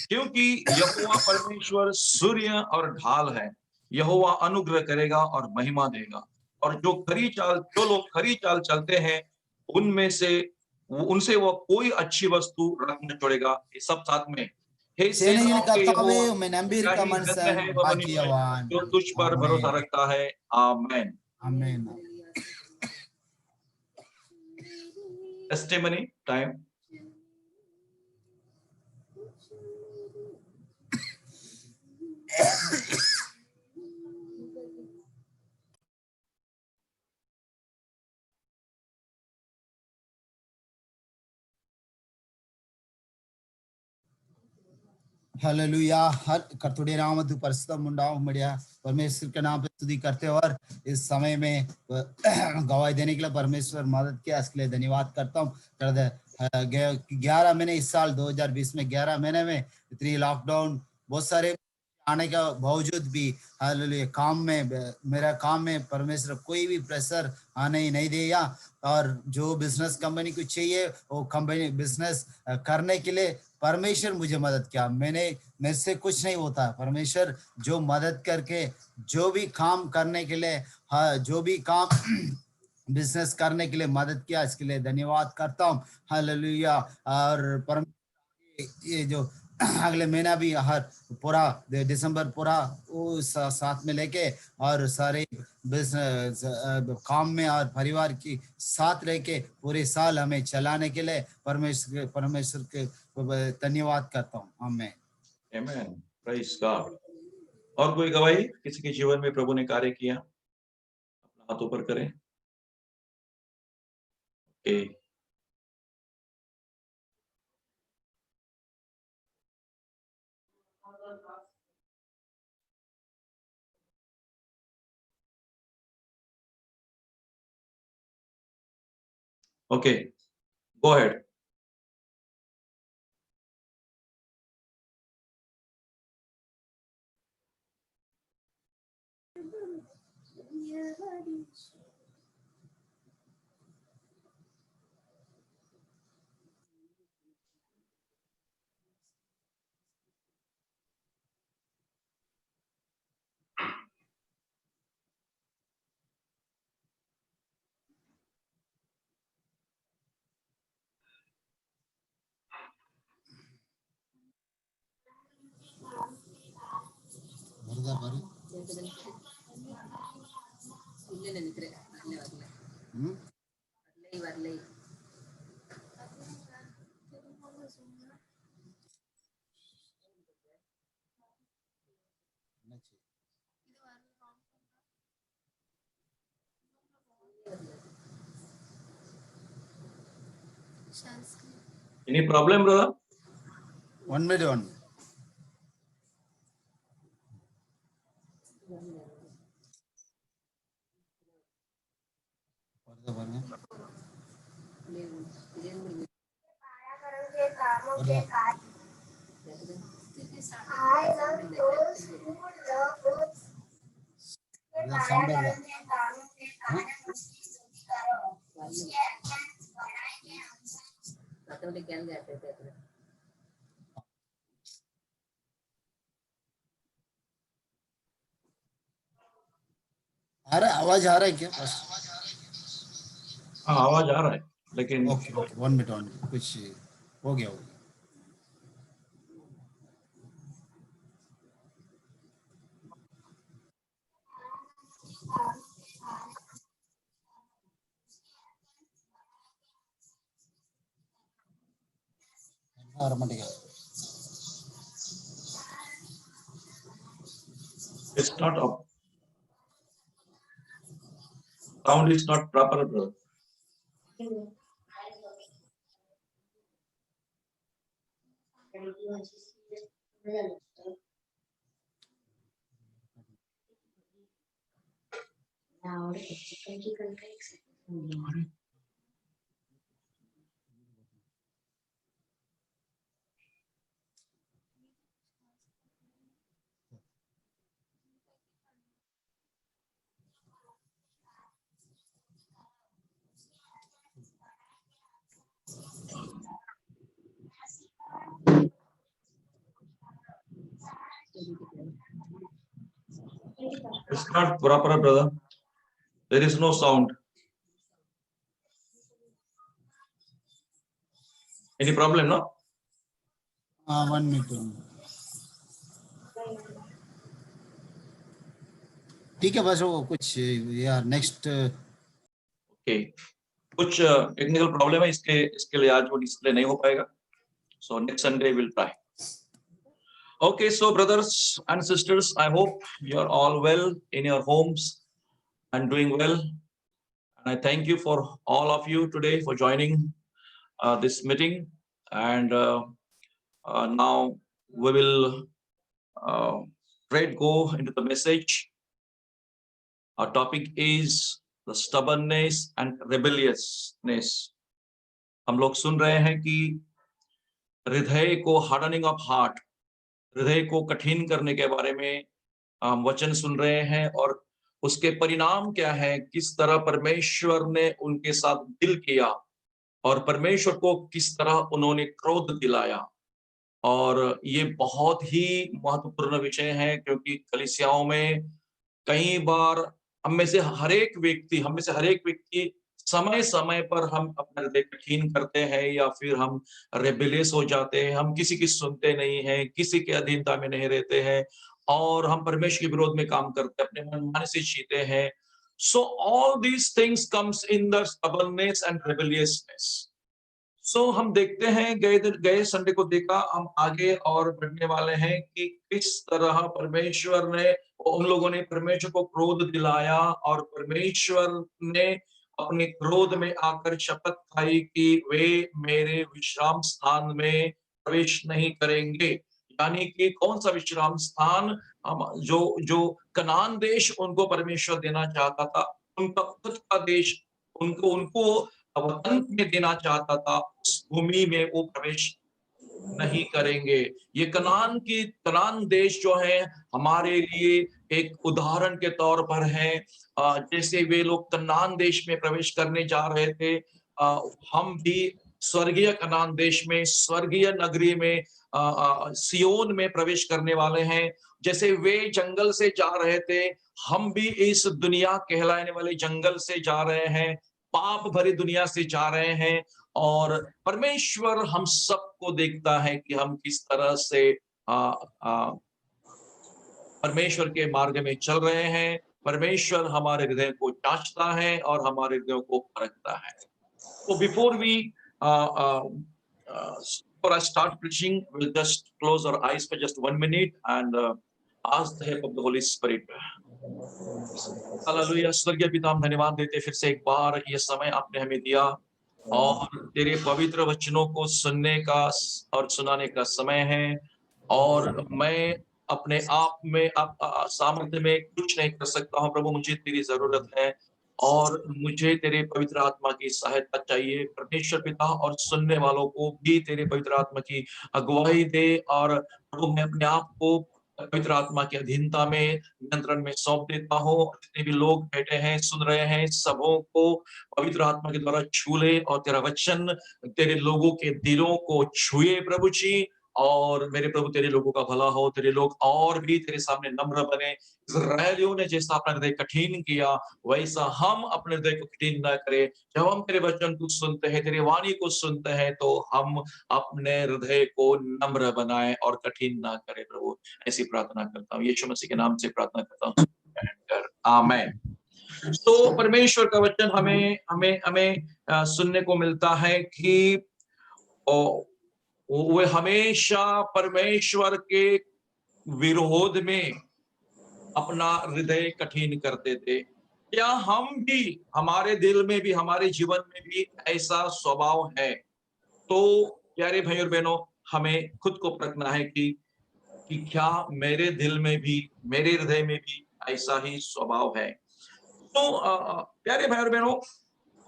क्योंकि यहोवा परमेश्वर सूर्य और ढाल है, यहोवा अनुग्रह करेगा और महिमा देगा, और जो लोग खरी चाल चलते हैं उनसे वो कोई अच्छी वस्तु रख न छोड़ेगा। ये सब साथ में, हे सेनाओं சேனைகளின் के கர்த்தாவே, यहोवा, உம்மை क्या நம்பியிருக்க ही धन्य மனுஷன் है वह मनुष्य பாக்கியவான். जो तुझ पर भरोसा ஆமென். रखता है। आमेन। ஆமென். Testimony time. हालेलुया, हर कर्तुடைய நாமத்துக்கு பரிசுத்தம் உண்டாகும்படியா परमेश्वर के नाम पे स्तुति करते और इस समय में गवाही देने के लिए परमेश्वर मदद किया, इसके लिए धन्यवाद करता हूँ। 11 महीने इस साल 2020 में 11 महीने में इतनी लॉकडाउन, बहुत सारे आने का बावजूद भी हालेलुया मेरा काम में परमेश्वर कोई भी प्रेशर आने ही नहीं दिया। और जो बिजनेस कंपनी को चाहिए वो कंपनी बिजनेस करने के लिए परमेश्वर मुझे मदद किया। मेरे से कुछ नहीं होता, परमेश्वर जो मदद करके जो भी काम करने के लिए, हाँ, जो भी काम बिजनेस करने के लिए मदद किया, इसके लिए धन्यवाद करता हूँ। हालेलुया। और ये जो अगले महीना भी हर पूरा दिसंबर पूरा वो साथ में लेके और सारे बिजनेस काम में और परिवार की साथ रह के पूरे साल हमें चलाने के लिए परमेश्वर के धन्यवाद करता हूँ। आमेन। आमेन। Praise God. और कोई गवाही किसी के जीवन में प्रभु ने कार्य किया, अपना हाथ ऊपर करें। Okay, okay, go ahead. இல்ல நினைக்கிறேன் வரல வரல Any problem, brother? 1 minute 1 లేదు कामों के कारण आज हम दोस्त कामों के कारण उसकी स्तुति करो। उसके अत्यंत बड़ाई के अनुसार आ रहा है, आवाज आ रहा है क्या बस? हाँ, आवाज आ रहा है, लेकिन ओके ओके, 1 मिनट कुछ हो गया होगा। automatic it's not up. Sound is not proper, brother. It's not proper, brother. There is no sound. Any problem, no? 1 minute ठीक है, बस वो कुछ यार नेक्स्ट Okay. कुछ टेक्निकल प्रॉब्लम है, इसके लिए आज वो डिस्प्ले नहीं हो पाएगा. So next Sunday we'll try. Okay, so brothers and sisters, I hope you are all well in your homes and doing well. And I thank you for all of you today for joining this meeting. And now we will straight go into the message. Our topic is the stubbornness and rebelliousness. हम लोग सुन रहे हैं कि हृदय को hardening of heart, हृदय को कठिन करने के बारे में हम वचन सुन रहे हैं, और उसके परिणाम क्या है, किस तरह परमेश्वर ने उनके साथ डील किया और परमेश्वर को किस तरह उन्होंने क्रोध दिलाया. और ये बहुत ही महत्वपूर्ण विषय है, क्योंकि कलीसियाओं में कई बार हम में से हर एक व्यक्ति समय समय पर हम अपना हृदय कठिन करते हैं, या फिर हम रेबेलियस हो जाते हैं, हम किसी की सुनते नहीं हैं, किसी के अधीनता में नहीं रहते हैं, और हम परमेश्वर के विरोध में काम करते हैं, अपने मनमाने से जीते हैं. So all these things comes in the stubbornness and rebelliousness. So हम देखते हैं, गए संडे को देखा, हम आगे और बढ़ने वाले हैं कि किस तरह परमेश्वर ने, उन लोगों ने परमेश्वर को क्रोध दिलाया, और परमेश्वर ने अपने क्रोध में आकर शपथ खाई कि वे मेरे विश्राम स्थान में प्रवेश नहीं करेंगे. यानी कि कौन सा विश्राम स्थान? जो कनान देश उनको परमेश्वर देना चाहता था, उनका खुद का देश उनको वतन में देना चाहता था, उस भूमि में वो प्रवेश नहीं करेंगे. ये कनान देश जो है हमारे लिए एक उदाहरण के तौर पर है. जैसे वे लोग कनान देश में प्रवेश करने जा रहे थे, हम भी स्वर्गीय कनान देश में, स्वर्गीय नगरी में, सियोन में प्रवेश करने वाले हैं. जैसे वे जंगल से जा रहे थे, हम भी इस दुनिया कहलाने वाले जंगल से जा रहे हैं, पाप भरी दुनिया से जा रहे हैं. और परमेश्वर हम सबको देखता है कि हम किस तरह से परमेश्वर के मार्ग में चल रहे हैं. परमेश्वर हमारे हृदय को जांचता है और हमारे हृदय को परखता है. So before I start preaching, we'll just close our eyes for just 1 minute and ask the help of the Holy Spirit. Hallelujah. स्वर्गीय पिता, हम धन्यवाद देते फिर से एक बार ये समय आपने हमें दिया, और तेरे पवित्र वचनों को सुनने का और सुनाने का समय है. और मैं अपने आप में सामर्थ्य में कुछ नहीं कर सकता हूँ प्रभु, मुझे तेरी जरूरत है. और मुझे तेरे पवित्र आत्मा की सहायता चाहिए परमेश्वर पिता, और सुनने वालों को भी तेरे पवित्र आत्मा की अगुवाई दे। और प्रभु मैं अपने आप को पवित्र आत्मा की अधीनता में, नियंत्रण में सौंप देता हूँ। जितने भी लोग बैठे हैं, सुन रहे हैं, सबों को पवित्र आत्मा के द्वारा छू ले, और तेरा वचन तेरे लोगों के दिलों को छुए प्रभु जी। और मेरे प्रभु तेरे लोगों का भला हो, तेरे लोग और भी तेरे सामने नम्र बने। इस्राएलियों ने जैसा अपना हृदय कठिन किया, वैसा हम अपने हृदय को कठिन न करें। जब हम तेरे वचन को सुनते हैं, तेरी वाणी को सुनते हैं, तो हम अपने हृदय को नम्र बनाएं और कठिन ना करें प्रभु। ऐसी प्रार्थना करता हूँ, यीशु मसीह के नाम से प्रार्थना करता हूँ, आमेन। तो परमेश्वर का वचन हमें हमें हमें सुनने को मिलता है कि वे हमेशा परमेश्वर के विरोध में अपना हृदय कठिन करते थे। क्या हम भी, हमारे दिल में भी, हमारे जीवन में भी ऐसा स्वभाव है? तो प्यारे भाई और बहनों, हमें खुद को परखना है कि क्या मेरे दिल में भी, मेरे हृदय में भी ऐसा ही स्वभाव है? तो प्यारे भाई और बहनों,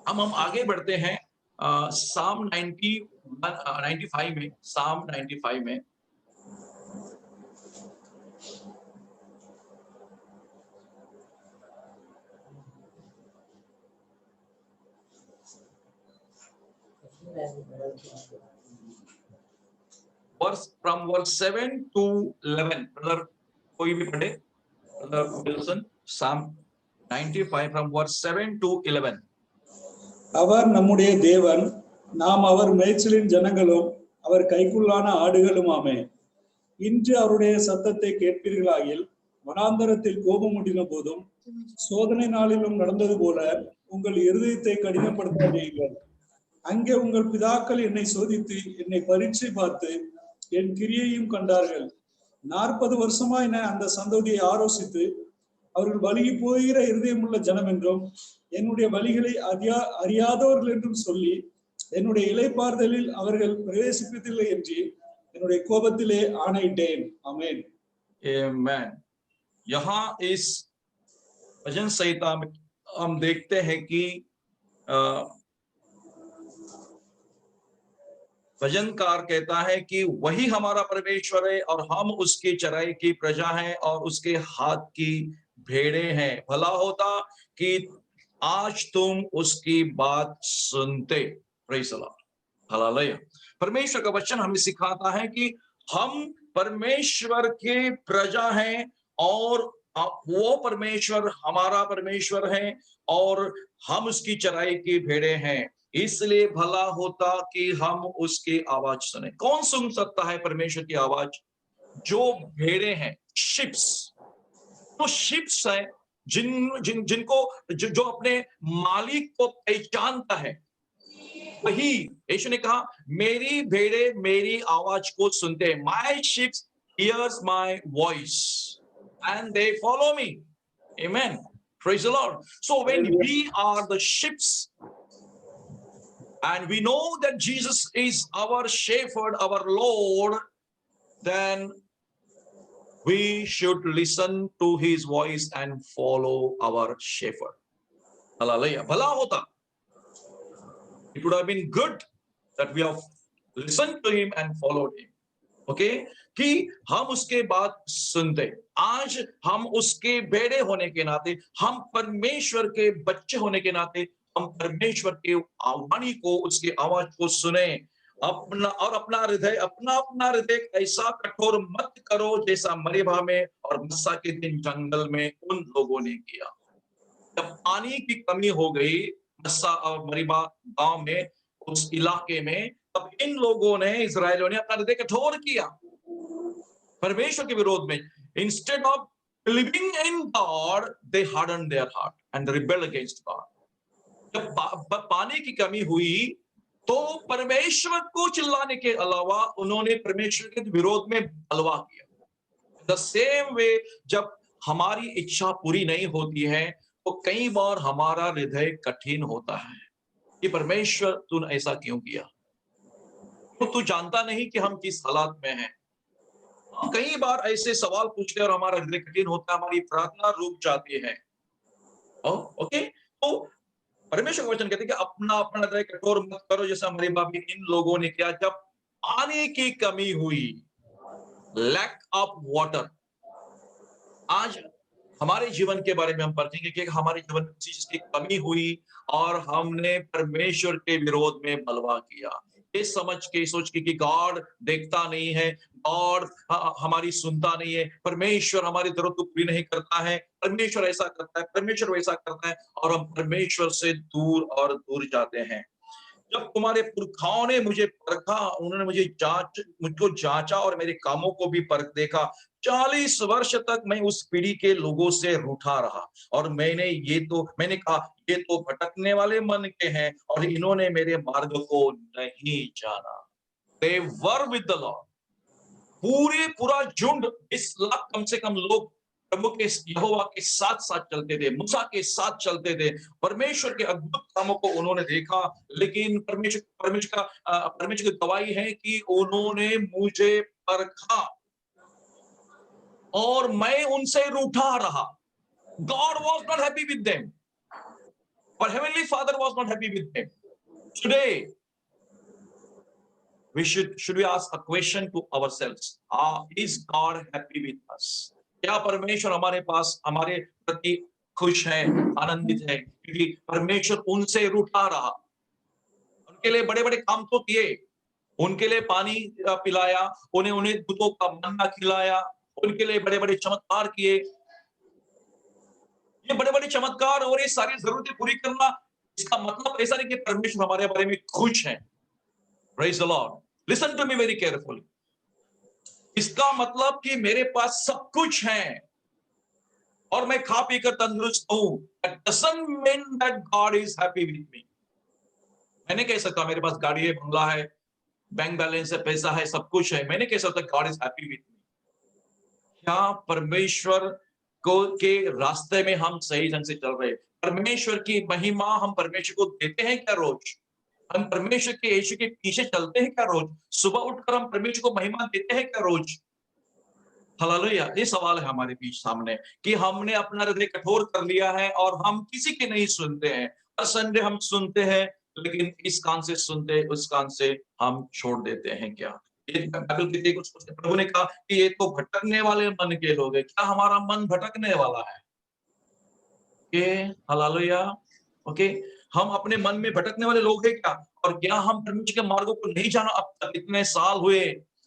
हम आगे बढ़ते हैं। साम 95 में, साम 95 में फ्रॉम वर्स 7 to 11, ब्रदर कोई भी पढ़े, ब्रदर विल्सन, साम 95 from verse 7 to 11. அவர் நம்முடைய தேவன், நாம் அவர் மேய்ச்சலின் ஜனங்களும் அவர் கைக்குள்ளான ஆடுகளுமாமே. இன்று அவருடைய சத்தத்தை கேட்பீர்களாகில், வனாந்தரத்தில் கோபம் முட்டின போதும் சோதனை நாளிலும் நடந்தது போல உங்கள் இருதயத்தை கடினப்படுத்தாதீர்கள். அங்கே உங்கள் பிதாக்கள் என்னை சோதித்து என்னை பரீட்சை பார்த்து என் கிரியையும் கண்டார்கள். 40 வருஷமாய் நான் அந்த சந்ததியை ஆலோசித்து அவர்கள் வலிகி போகிற இருதயமுள்ள ஜனம் என்றும் என்னுடைய வழிகளை அறியாதவர்கள் என்றும் சொல்லி என்னுடைய இளைப்பாறுதலில் அவர்கள் பிரவேசிப்பதில்லை என்று என்னுடைய கோபத்திலே ஆணையிட்டேன். आमेन। आमेन। यहाँ इस भजन संहिता में हम देखते हैं कि भजनकार कहता है कि वही हमारा परमेश्वर है और हम उसकी चराई की प्रजा हैं और उसके हाथ की भेड़े हैं। भला होता कि आज तुम उसकी बात सुनते। Praise the Lord, hallelujah. परमेश्वर का वचन हमें सिखाता है कि हम परमेश्वर के प्रजा हैं और वो परमेश्वर हमारा परमेश्वर है और हम उसकी चराई की भेड़े हैं। इसलिए भला होता कि हम उसकी आवाज सुने। कौन सुन सकता है परमेश्वर की आवाज? जो भेड़े हैं, शिप्स। तो शिप्स है जिनको जो अपने मालिक को पहचानता है, वही यीशु ने कहा, मेरी भेड़े मेरी आवाज को सुनते हैं। My sheep hears my voice and they follow me. Amen. Praise the Lord. So when we are the sheep and we know that Jesus is our shepherd, our Lord, then we should listen to his voice and follow our shepherd. Hallelujah. Bhala hota. It would have been good that we have listened to him and followed him. Okay? कि हम उसके बात सुनते। आज हम उसके बेड़े होने के नाते, हम परमेश्वर के बच्चे होने के नाते, हम परमेश्वर के वाणी को, उसकी आवाज को सुने। अपना हृदय ऐसा कठोर मत करो जैसा मरीबा में और मस्सा के दिन जंगल में उन लोगों ने किया। जब पानी की कमी हो गई मस्सा और मरीबा गांव में, उस इलाके में, तब इन लोगों ने, इस्राएलियों ने अपना हृदय कठोर किया परमेश्वर के विरोध में। Instead of believing in God, they hardened their heart and rebelled against God. जब पानी की कमी हुई तो परमेश्वर को चिल्लाने के अलावा उन्होंने परमेश्वर के विरोध में बलवा किया। The same way, जब हमारी इच्छा पूरी नहीं होती है तो कई बार हमारा हृदय कठिन होता है कि परमेश्वर तूने ऐसा क्यों किया? तो तू जानता नहीं कि हम किस हालात में हैं? हम कई बार ऐसे सवाल पूछते हैं और हमारा हृदय कठिन होता है, हमारी प्रार्थना रुक जाती है। ओके, तो परमेश्वर का वचन कहते हैं कि अपना अपना हृदय कठोर मत करो, जैसा हमारे बाप इन लोगों ने किया जब पानी की कमी हुई, लैक ऑफ वाटर। आज हमारे जीवन के बारे में हम पढ़ेंगे कि हमारे जीवन में किसी चीज की कमी हुई और हमने परमेश्वर के विरोध में बलवा किया, ये समझ के सोच के कि गॉड देखता नहीं है, गॉड हमारी सुनता नहीं है, परमेश्वर हमारी जरूरत को पूरी नहीं करता है, परमेश्वर ऐसा करता है, परमेश्वर वैसा करता है, और हम परमेश्वर से दूर और दूर जाते हैं। जब तुम्हारे पुरखाओं ने मुझे परखा, उन्होंने मुझको जांचा और मेरे कामों को भी परख देखा, 40 वर्ष तक मैं उस पीढ़ी के लोगों से रूठा रहा और मैंने कहा ये तो भटकने वाले मन के हैं और इन्होंने मेरे मार्ग को नहीं जाना। They were with the Lord. पूरा झुंड 20 लाख कम से कम लोग प्रभु के यहोवा के साथ साथ चलते थे, मूसा के साथ चलते थे, परमेश्वर के अद्भुत कामों को उन्होंने देखा, लेकिन परमेश्वर की गवाही है कि उन्होंने मुझे परखा और मैं उनसे रूठा रहा। God was not happy with them. Our Heavenly Father was not happy with them. Today, should we ask a question to ourselves? Is God happy with us? क्या परमेश्वर हमारे प्रति खुश है, आनंदित है? क्योंकि परमेश्वर उनसे रूठा रहा, उनके लिए बड़े बड़े काम तो किए, उनके लिए पानी पिलाया, उन्हें दूतों का मन्ना खिलाया, उनके लिए बड़े बड़े चमत्कार किए। ये बड़े बड़े चमत्कार और ये सारी जरूरतें पूरी करना, इसका मतलब ऐसा नहीं कि परमेश्वर हमारे बारे में खुश है। Praise the Lord. Listen to me very carefully. इसका मतलब कि मेरे पास सब कुछ है और मैं खा पी कर तंदुरुस्त हूं, that doesn't mean that God is happy with me. मैं नहीं कह सकता मेरे पास गाड़ी है, बंगला है, बैंक बैलेंस है, पैसा है, सब कुछ है, मैं नहीं कह सकता God is happy with me. क्या परमेश्वर के रास्ते में हम सही ढंग से चल रहे? परमेश्वर की महिमा हम परमेश्वर को देते हैं क्या रोज? हम परमेश्वर के यीशु के पीछे चलते हैं क्या रोज? सुबह उठकर हम परमेश्वर को महिमा देते हैं क्या रोज? हालेलुया। ये सवाल है हमारे बीच सामने कि हमने अपना हृदय कठोर कर लिया है और हम किसी की नहीं सुनते हैं। हर संडे हम सुनते हैं, लेकिन इस कान से सुनते, उस कान से हम छोड़ देते हैं क्या? प्रभु ने कहा कि ये तो भटकने वाले मन के लोग हैं। क्या हमारा मन भटकने वाला है? हालेलुया। ओके, हम अपने मन में भटकने वाले लोग हैं क्या? और क्या हम परमेश्वर के मार्गों को नहीं जाना? अब तक इतने साल हुए,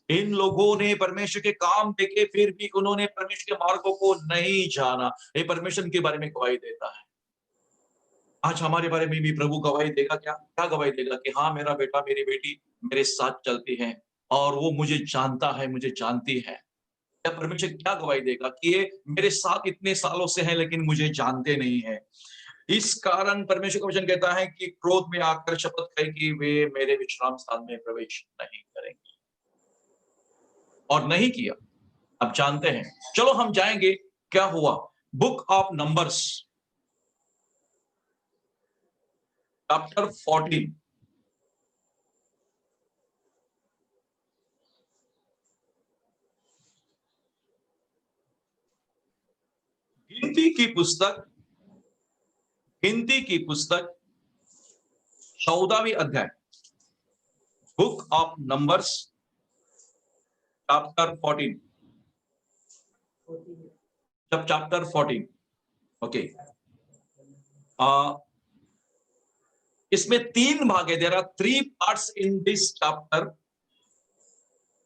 इन लोगों ने परमेश्वर के काम देखे, फिर भी उन्होंने परमेश्वर के मार्गों को नहीं जाना। ये परमेश्वर के बारे में गवाही देता है। आज हमारे बारे में भी प्रभु गवाही देगा क्या? क्या गवाही देगा कि हाँ, मेरा बेटा मेरी बेटी मेरे साथ चलती है और वो मुझे जानता है, मुझे जानती है। क्या परमेश्वर क्या गवाही देगा कि ये मेरे साथ इतने सालों से हैं लेकिन मुझे जानते नहीं है? इस कारण परमेश्वर का वचन कहता है कि क्रोध में आकर शपथ खाई कि वे मेरे विश्राम स्थान में प्रवेश नहीं करेंगे, और नहीं किया। अब जानते हैं। चलो हम जाएंगे क्या हुआ। Book of Numbers chapter 14। गिनती की पुस्तक 14वीं अध्याय, book of Numbers chapter 14। Chapter 14। Okay, इसमें 3 भाग है। There are 3 parts in this chapter.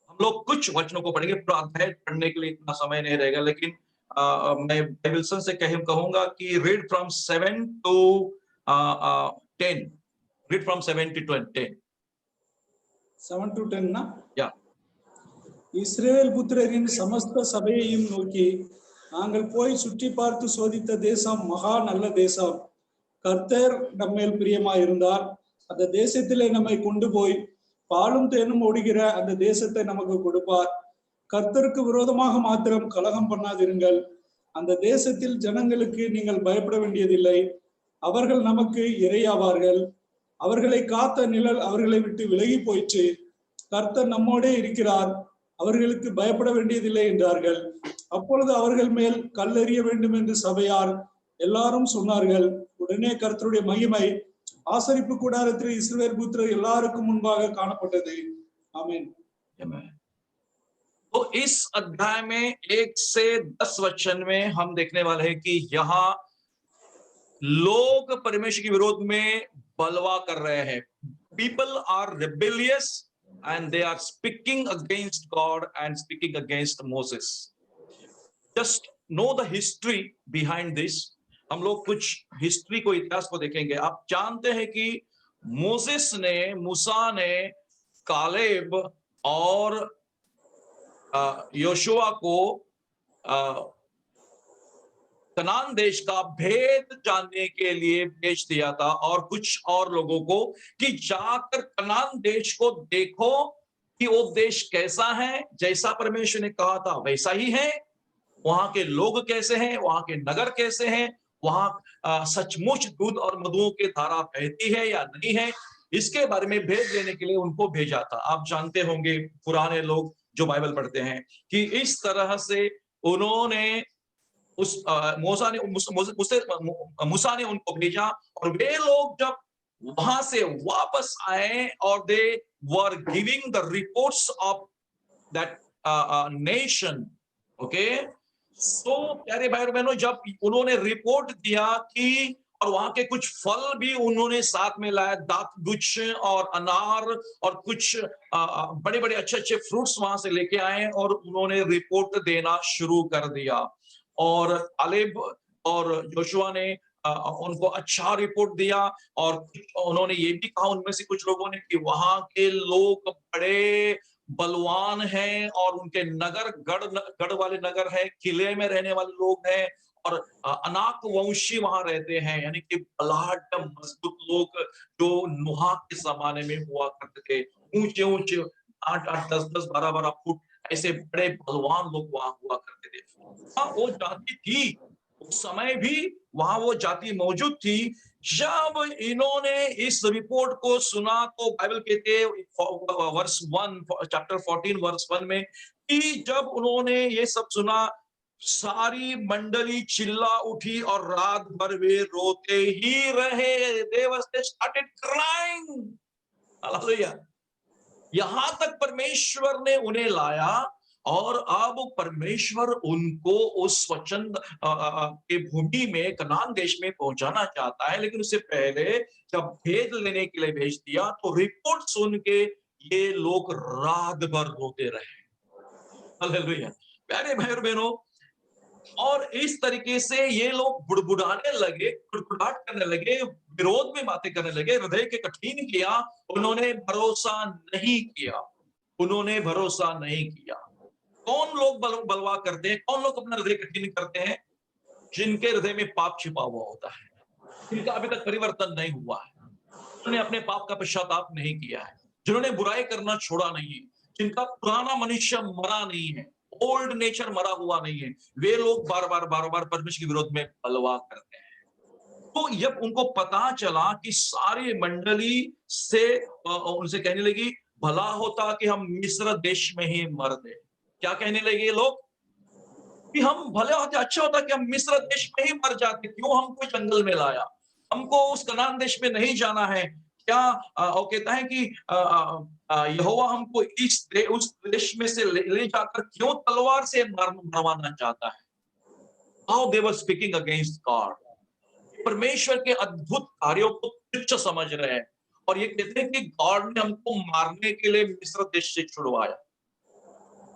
हम लोग कुछ वचनों को पढ़ेंगे, पूरा अध्याय पढ़ने के लिए इतना समय नहीं रहेगा, लेकिन मैं विल्सन से कहूंगा कि read from 7 to 10। Read from 7 to 10। 7 to 10 ना? या இஸ்ரவேல் புத்திரரின் சமஸ்த சபையையும் நோக்கி, நாங்கள் போய் சுற்றி பார்த்து சோதித்த தேசம் மகா நல்ல தேசம். கர்த்தர் நம்மேல் பிரியமாயிருந்தார். அந்த தேசத்திலே நம்மை கொண்டு போய் பாலும் தேனும் ஓடுகிற அந்த தேசத்தை நமக்கு கொடுப்பார். கர்த்தருக்கு விரோதமாக மாத்திரம் கலகம் பண்ணாதிருங்கள். அந்த தேசத்தில் ஜனங்களுக்கு நீங்கள் பயப்பட வேண்டியதில்லை. அவர்கள் நமக்கு இரையாவார்கள். அவர்களை காத்த நிழல் அவர்களை விட்டு விலகி போயிற்று. கர்த்தர் நம்மோடே இருக்கிறார், அவர்களுக்கு பயப்பட வேண்டியதில்லை என்றார்கள். அப்பொழுது அவர்கள் மேல் கல்லெறிய வேண்டும் என்று சபையார் எல்லாரும் சொன்னார்கள். உடனே கர்த்தருடைய மகிமை ஆசரிப்பு கூடாரத்தில் இஸ்ரவேல் புத்திரர் எல்லாருக்கும் முன்பாக காணப்பட்டது. ஆமென். तो इस अध्याय में 1 से 10 वचन में हम देखने वाले हैं कि यहाँ लोग परमेश्वर के विरोध में बलवा कर रहे हैं. People are rebellious and they are speaking against God and speaking against Moses. Just know the history behind this. हम लोग कुछ हिस्ट्री को, इतिहास को देखेंगे. आप जानते हैं कि मोसेस ने, मूसा ने, कालेब और योशुआ को कनान देश का भेद जानने के लिए भेज दिया था, और कुछ और लोगों को कि जाकर कनान देश को देखो कि वो देश कैसा है, जैसा परमेश्वर ने कहा था वैसा ही है, वहां के लोग कैसे हैं, वहां के नगर कैसे हैं, वहां सचमुच दूध और मधुओं की धारा बहती है या नहीं है, इसके बारे में भेद लेने के लिए उनको भेजा था. आप जानते होंगे, पुराने लोग जो बाइबल पढ़ते हैं, कि इस तरह से उन्होंने उस मूसा ने उनको भेजा, और वे लोग जब वहां से वापस आए और they were giving the reports of that nation. Okay, तो प्यारे भाई और बहनों, जब उन्होंने रिपोर्ट दिया कि, और वहां के कुछ फल भी उन्होंने साथ में लाया, दाखगुच्छ और अनार और कुछ बड़े बड़े अच्छे अच्छे फ्रूट्स वहां से लेके आए, और उन्होंने रिपोर्ट देना शुरू कर दिया. और कालेब और योशुआ ने उनको अच्छा रिपोर्ट दिया, और उन्होंने ये भी कहा, उनमें से कुछ लोगों ने, कि वहां के लोग बड़े बलवान हैं, और उनके नगर गढ़ वाले नगर है, किले में रहने वाले लोग हैं, और अनाक वंशी वहां रहते हैं, यानी कि बलाढ्य मजबूत लोग जो नूह के जमाने में हुआ करते थे, ऊंचे ऊंचे 8-8, 10-10, 12-12 फुट ऐसे बड़े बलवान लोग वहां हुआ करते थे. हाँ, वो जाति थी, उस समय भी वहां वो जाति मौजूद थी. जब इन्होंने इस रिपोर्ट को सुना, तो बाइबल कहते हैं वर्स 1, चैप्टर 14 वर्स 1 में, कि जब उन्होंने ये सब सुना, सारी मंडली चिल्ला उठी और रात भर वे रोते ही रहे. They started crying. हालेलुया. यहां तक परमेश्वर ने उन्हें लाया, और अब परमेश्वर उनको उस वचन के भूमि में, कनान देश में पहुंचाना चाहता है. लेकिन उससे पहले जब भेद लेने के लिए भेज दिया, तो रिपोर्ट सुन के ये लोग रात भर रोते रहे. हालेलुया. प्यारे भाई और बहनों, और इस तरीके से ये लोग बुड़बुड़ाने लगे, कुड़कुड़ाहट करने लगे, विरोध में बातें करने लगे, हृदय के कठिन किया, उन्होंने भरोसा नहीं किया. उन्होंने भरोसा नहीं किया. कौन लोग बलवा करते हैं, कौन लोग अपना हृदय कठिन करते हैं? जिनके हृदय में पाप छिपा हुआ होता है, जिनका अभी तक परिवर्तन नहीं हुआ है, जिन्होंने अपने पाप का पश्चाताप नहीं किया है, जिन्होंने बुराई करना छोड़ा नहीं है, जिनका पुराना मनुष्य मरा नहीं है, ओल्ड नेचर मरा हुआ नहीं है, वे लोग बार बार परमेश्वर के विरोध में बलवा करते हैं. तो जब उनको पता चला कि सारी मंडली से उनसे कहने लगी, भला होता कि हम मिस्र देश में ही मर गए. क्या कहने लगे लोग? कि हम भले होते, अच्छा होता कि हम मिस्र देश में ही मर जाते, क्यों हमको जंगल में लाया, हमको उस कनान देश में नहीं जाना है क्या? वो कहता है कि यहोवा हमको उस देश में से ले जाकर क्यों तलवार से मरवाना चाहता है? How they were speaking against God. परमेश्वर के अद्भुत कार्यों को तुच्छ समझ रहे हैं, और ये कहते हैं कि गॉड ने हमको मारने के लिए मिस्र देश से छुड़वाया.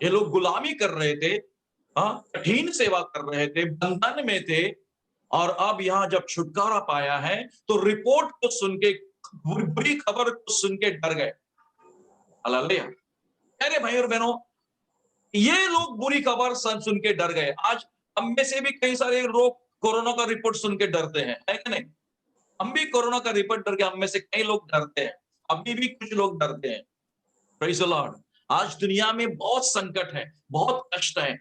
ये लोग गुलामी कर रहे थे, कठिन सेवा कर रहे थे, बंधन में थे, और अब यहाँ जब छुटकारा पाया है, तो रिपोर्ट को सुन के, बुरी खबर को सुन के डर गए. हालेलुया. अरे भाई और बहनों, ये लोग बुरी खबर सुन के डर गए. आज हम में से भी कई सारे लोग कोरोना का रिपोर्ट सुन के डरते हैं, है कि नहीं? हम भी कोरोना का रिपोर्ट डर के, हम में से कई लोग डरते हैं, अभी भी कुछ लोग डरते हैं. Praise the Lord. आज दुनिया में बहुत संकट है, बहुत कष्ट है.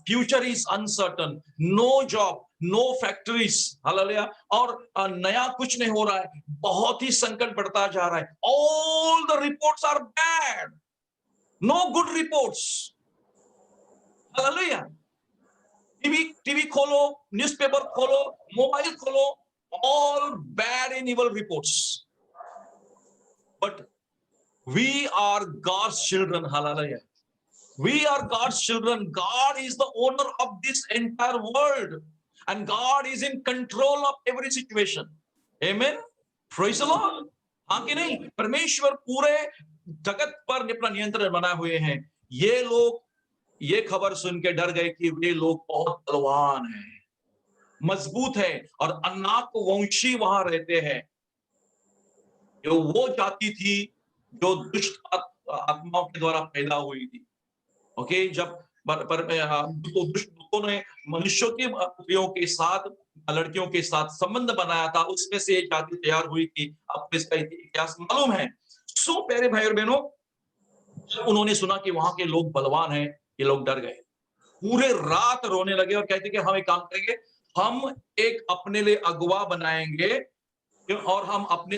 Future is uncertain, no job, no factories. Hallelujah. और नया कुछ नहीं हो रहा है, बहुत ही संकट बढ़ता जा रहा है. All the reports are bad, no good reports. Hallelujah. TV खोलो, न्यूज़पेपर खोलो, मोबाइल खोलो, all bad and evil reports. But we are God's children. Hallelujah. We are God's children. God is the owner of this entire world, and God is in control of every situation. Amen. Praise the Lord. हाँ कि नहीं? परमेश्वर पूरे जगत पर अपना नियंत्रण बनाए हुए हैं। ये लोग ये खबर सुन के डर गए कि वे लोग बहुत बलवान हैं, मजबूत है, और अनाक वंशी वहां रहते हैं। जो वो जाति थी जो दुष्ट आत्माओं के द्वारा पैदा हुई थी। ओके, जब दुष्ट दूतों ने मनुष्यों की पुत्रियों के साथ, लड़कियों के साथ संबंध बनाया था, उसमें से एक जाति तैयार हुई थी। आपको इसका इतिहास मालूम है। सो प्यारे भाई और बहनों, उन्होंने सुना कि वहां के लोग बलवान हैं, ये लोग डर गए, पूरे रात रोने लगे और कहते कि हम एक काम करेंगे, हम एक अपने लिए अगुवा बनाएंगे और हम अपने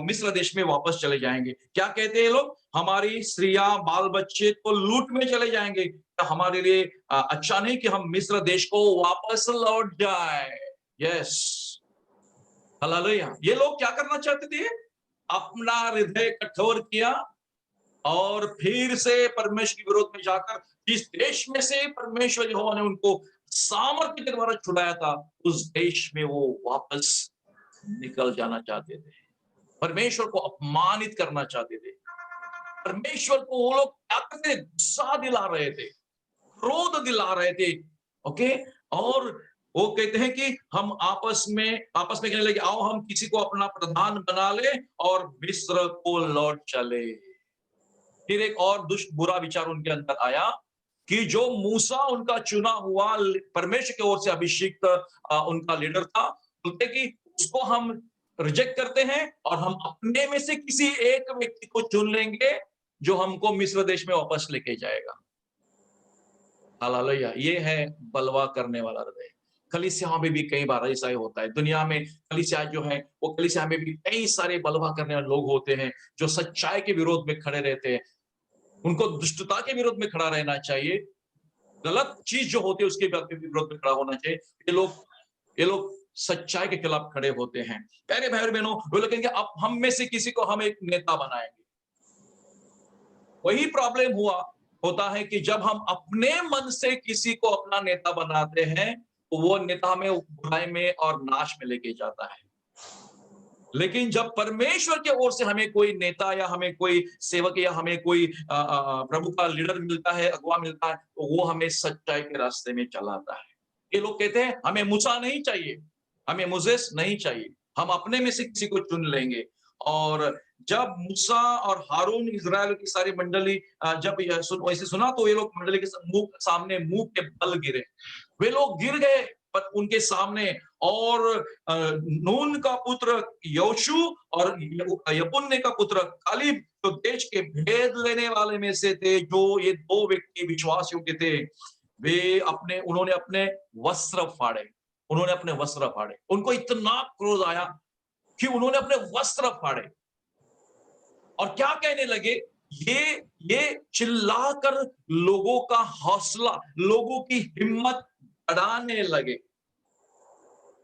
मिस्र देश में वापस चले जाएंगे। क्या कहते हैं लोग? हमारी स्त्रियां, बाल बच्चे तो लूट में चले जाएंगे, तो हमारे लिए अच्छा नहीं कि हम मिस्र देश को वापस लौट जाए। Yes, hallelujah. ये लोग क्या करना चाहते थे? अपना हृदय कठोर किया और फिर से परमेश्वर के विरोध में जाकर जिस देश में से परमेश्वर यहोवा ने उनको सामर्थ्य के द्वारा छुड़ाया था, उस देश में वो वापस निकल जाना चाहते थे। परमेश्वर को अपमानित करना चाहते थे। परमेश्वर को वो लोग क्या करते थे? गुस्सा दिला रहे थे, क्रोध दिला रहे थे। ओके, और वो कहते हैं कि हम आपस में कहने लगे, आओ हम किसी को अपना प्रधान बना ले और मिस्र को लौट चले। फिर एक और दुष्ट बुरा विचार उनके अंदर आया कि जो मूसा उनका चुना हुआ परमेश्वर की ओर से अभिषिक्त उनका लीडर था, बोलते कि उसको हम रिजेक्ट करते हैं और हम अपने में से किसी एक व्यक्ति को चुन लेंगे जो हमको मिस्र देश में वापस लेके जाएगा। हालेलुया। ये है बलवा करने वाला हृदय। कलीसिया में भी कई बार ऐसा ही होता है। दुनिया में कलीसिया जो है, वो कलीसिया में भी कई सारे बलवा करने वाले लोग होते हैं जो सच्चाई के विरोध में खड़े रहते हैं। उनको दुष्टता के विरोध में खड़ा रहना चाहिए, गलत चीज जो होती है उसके विरोध में खड़ा होना चाहिए। ये लोग सच्चाई के खिलाफ खड़े होते हैं। प्यारे भाई और बहनों, वो लोग कहेंगे अब हम में से किसी को हम एक नेता बनाएंगे। वही प्रॉब्लम होता है कि जब हम अपने मन से किसी को अपना नेता बनाते हैं, तो वो नेता में बुराई में और नाश में लेके जाता है। लेकिन जब परमेश्वर की ओर से हमें कोई नेता या हमें कोई सेवक या हमें कोई प्रभु का लीडर मिलता है, अगुवा मिलता है, तो वो हमें सच्चाई के रास्ते में चलाता है। ये लोग कहते हैं हमें मूसा नहीं चाहिए, हमें मोसेस नहीं चाहिए, हम अपने में से किसी को चुन लेंगे। और जब मूसा और हारून इजराइल की सारी मंडली जब वैसे सुना, तो ये लोग मंडली के सामने मुंह के बल गिरे। वे लोग गिर गए पर उनके सामने, और नून का पुत्र योशु और यपुन्ने का पुत्र कालिब, जो देश के भेद लेने वाले में से थे, जो ये दो व्यक्ति विश्वास योग्य थे, उन्होंने अपने वस्त्र फाड़े। उनको इतना क्रोध आया कि उन्होंने अपने वस्त्र फाड़े और क्या कहने लगे, ये चिल्लाकर लोगों का हौसला, लोगों की हिम्मत बढ़ाने लगे।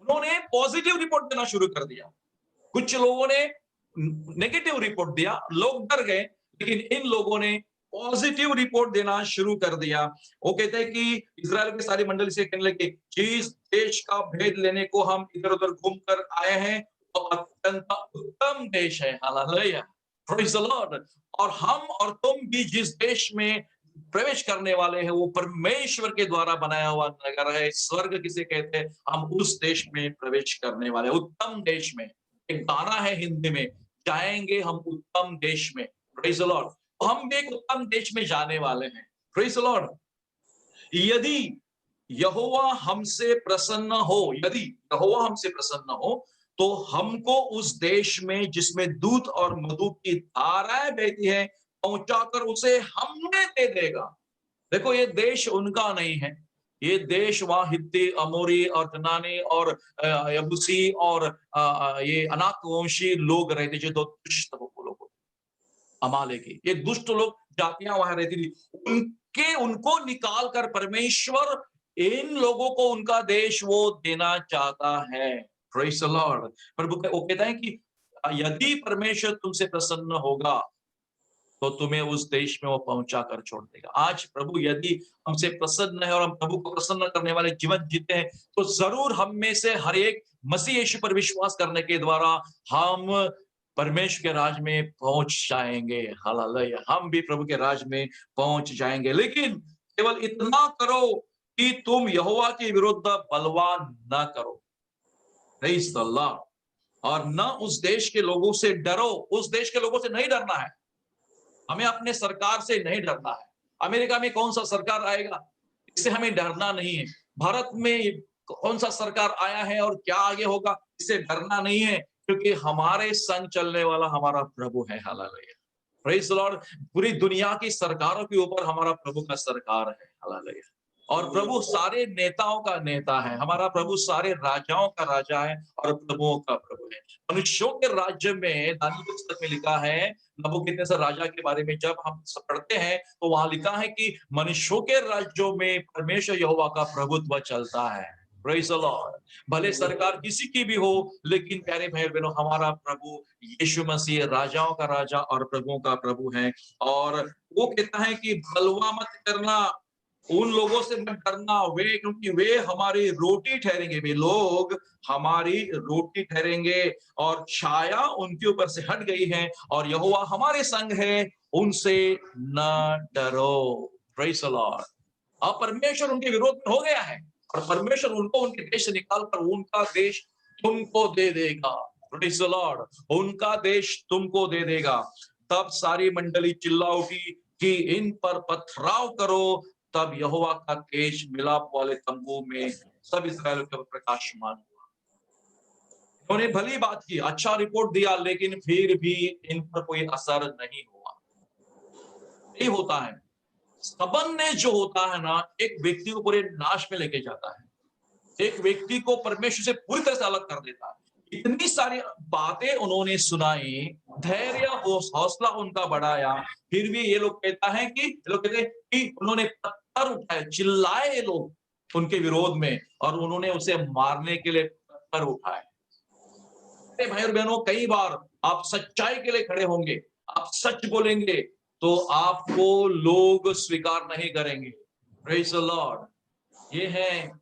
उन्होंने पॉजिटिव रिपोर्ट देना शुरू कर दिया। कुछ लोगों ने नेगेटिव रिपोर्ट दिया, लोग डर गए, लेकिन इन लोगों ने पॉजिटिव रिपोर्ट देना शुरू कर दिया। वो कहते हैं कि इजराइल की सारी मंडली से कहने लगे, जिस देश का भेद लेने को हम इधर उधर घूमकर आए हैं, वो अत्यंत उत्तम देश है। Hallelujah, praise the Lord. और हम और तुम भी जिस देश में प्रवेश करने वाले हैं, वो परमेश्वर के द्वारा बनाया हुआ नगर है। स्वर्ग किसे कहते हैं? हम उस देश में प्रवेश करने वाले, उत्तम देश में। एक गाना है हिंदी में, जाएंगे हम उत्तम देश में। Praise the Lord. हम भी एक उत्तम देश में जाने वाले हैं। Praise the Lord. यदि यहोवा हमसे प्रसन्न हो, तो हमको उस देश में जिसमें दूध और मधु की धाराएं बहती है, पहुंचाकर उसे हमें दे देगा। देखो, ये देश उनका नहीं है, ये देश वहां हित्ती, अमोरी और कनानी और यबूसी और ये अनाक वंशी लोग रहते, जो दो दुष्ट लोग, अमालेकी, ये दुष्ट लोग, जातियां वहां रहती थी। उनको निकाल कर परमेश्वर इन लोगों को उनका देश वो देना चाहता है। Praise the Lord. प्रभु वो कहता है कि यदि परमेश्वर तुमसे प्रसन्न होगा तो तुम्हें उस देश में वो पहुंचा कर छोड़ देगा। आज प्रभु यदि हमसे प्रसन्न है और हम प्रभु को प्रसन्न करने वाले जीवन जीते हैं, तो जरूर हम में से हर एक मसीह यीशु पर विश्वास करने के द्वारा हम परमेश्वर के राज में पहुंच जाएंगे। हालेलुया। हम भी प्रभु के राज में पहुंच जाएंगे, लेकिन केवल इतना करो कि तुम यहोवा के विरुद्ध बलवान ना करो। Praise the Lord. और न उस देश के लोगों से डरो। उस देश के लोगों से नहीं डरना है। हमें अपने सरकार से नहीं डरना है। अमेरिका में कौन सा सरकार आएगा, इससे हमें डरना नहीं है। भारत में कौन सा सरकार आया है और क्या आगे होगा, इससे डरना नहीं है, क्योंकि हमारे संग चलने वाला हमारा प्रभु है। हालेलुया। Praise the Lord. पूरी दुनिया की सरकारों के ऊपर हमारा प्रभु का सरकार है। हालेलुया। और प्रभु सारे नेताओं का नेता है। हमारा प्रभु सारे राजाओं का राजा है और प्रभुओं का प्रभु है। मनुष्यों के राज्य में दानियेल की पुस्तक में लिखा है, नबूकदनेस्सर राजा के बारे में जब हम पढ़ते हैं तो वहां लिखा है कि मनुष्यों के राज्यों में परमेश्वर यहोवा का प्रभुत्व चलता है। Praise the Lord. भले सरकार किसी की भी हो, लेकिन प्यारे भाई बहनों, हमारा प्रभु यीशु मसीह राजाओं का राजा और प्रभुओं का प्रभु है। और वो कहता है कि बलवा मत करना, उन लोगों से मत डरना, वे क्योंकि वे हमारी रोटी ठहरेंगे। वे लोग हमारी रोटी ठहरेंगे और छाया उनके ऊपर से हट गई है और यहोवा हमारे संग है, उनसे न डरो। Praise the Lord. अब परमेश्वर उनके विरोध में हो गया है और परमेश्वर उनको उनके देश से निकालकर उनका देश तुमको दे देगा। Praise the Lord. उनका देश तुमको दे देगा। तब सारी मंडली चिल्ला उठी कि इन पर पथराव करो। तब यहोवा का तेज मिलाप वाले तंबू में सब इस्राएल के प्रकाशमान हुआ। उन्होंने भली बात की, अच्छा रिपोर्ट दिया, लेकिन फिर भी इन पर कोई असर नहीं हुआ। यही होता है, सबन्य जो होता है ना, एक व्यक्ति को पूरे नाश में लेके जाता है। एक व्यक्ति को परमेश्वर से पूरी तरह से अलग कर देता है। इतनी सारी बातें उन्होंने सुनाई, धैर्य हौसला उनका बढ़ाया, फिर भी ये लोग कहता है कि ये लोग कहते हैं कि उन्होंने पत्थर उठाए, चिल्लाए ये लोग उनके विरोध में और उन्होंने उसे मारने के लिए पत्थर उठाए। भाई और बहनों, कई बार आप सच्चाई के लिए खड़े होंगे, आप सच बोलेंगे तो आपको लोग स्वीकार नहीं करेंगे। Praise the Lord. ये है,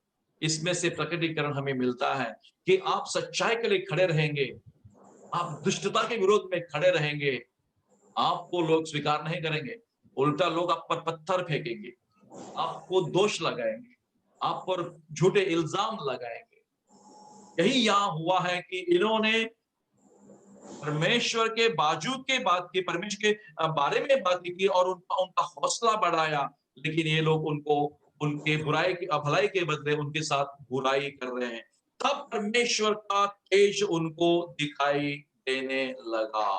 इसमें से प्रकटीकरण हमें मिलता है कि आप सच्चाई के लिए खड़े रहेंगे, आप दुष्टता के विरोध में खड़े रहेंगे, आपको लोग स्वीकार नहीं करेंगे। उल्टा लोग आप पर पत्थर फेंकेंगे, आपको दोष लगाएंगे, आप पर झूठे इल्जाम लगाएंगे। यही यहाँ हुआ है कि इन्होंने परमेश्वर के बावजूद के बात की, परमेश्वर के बारे में बात की और उनका हौसला बढ़ाया, लेकिन ये लोग उनको उनके भलाई के बदले उनके साथ बुराई कर रहे हैं। तब परमेश्वर का तेज उनको दिखाई देने लगा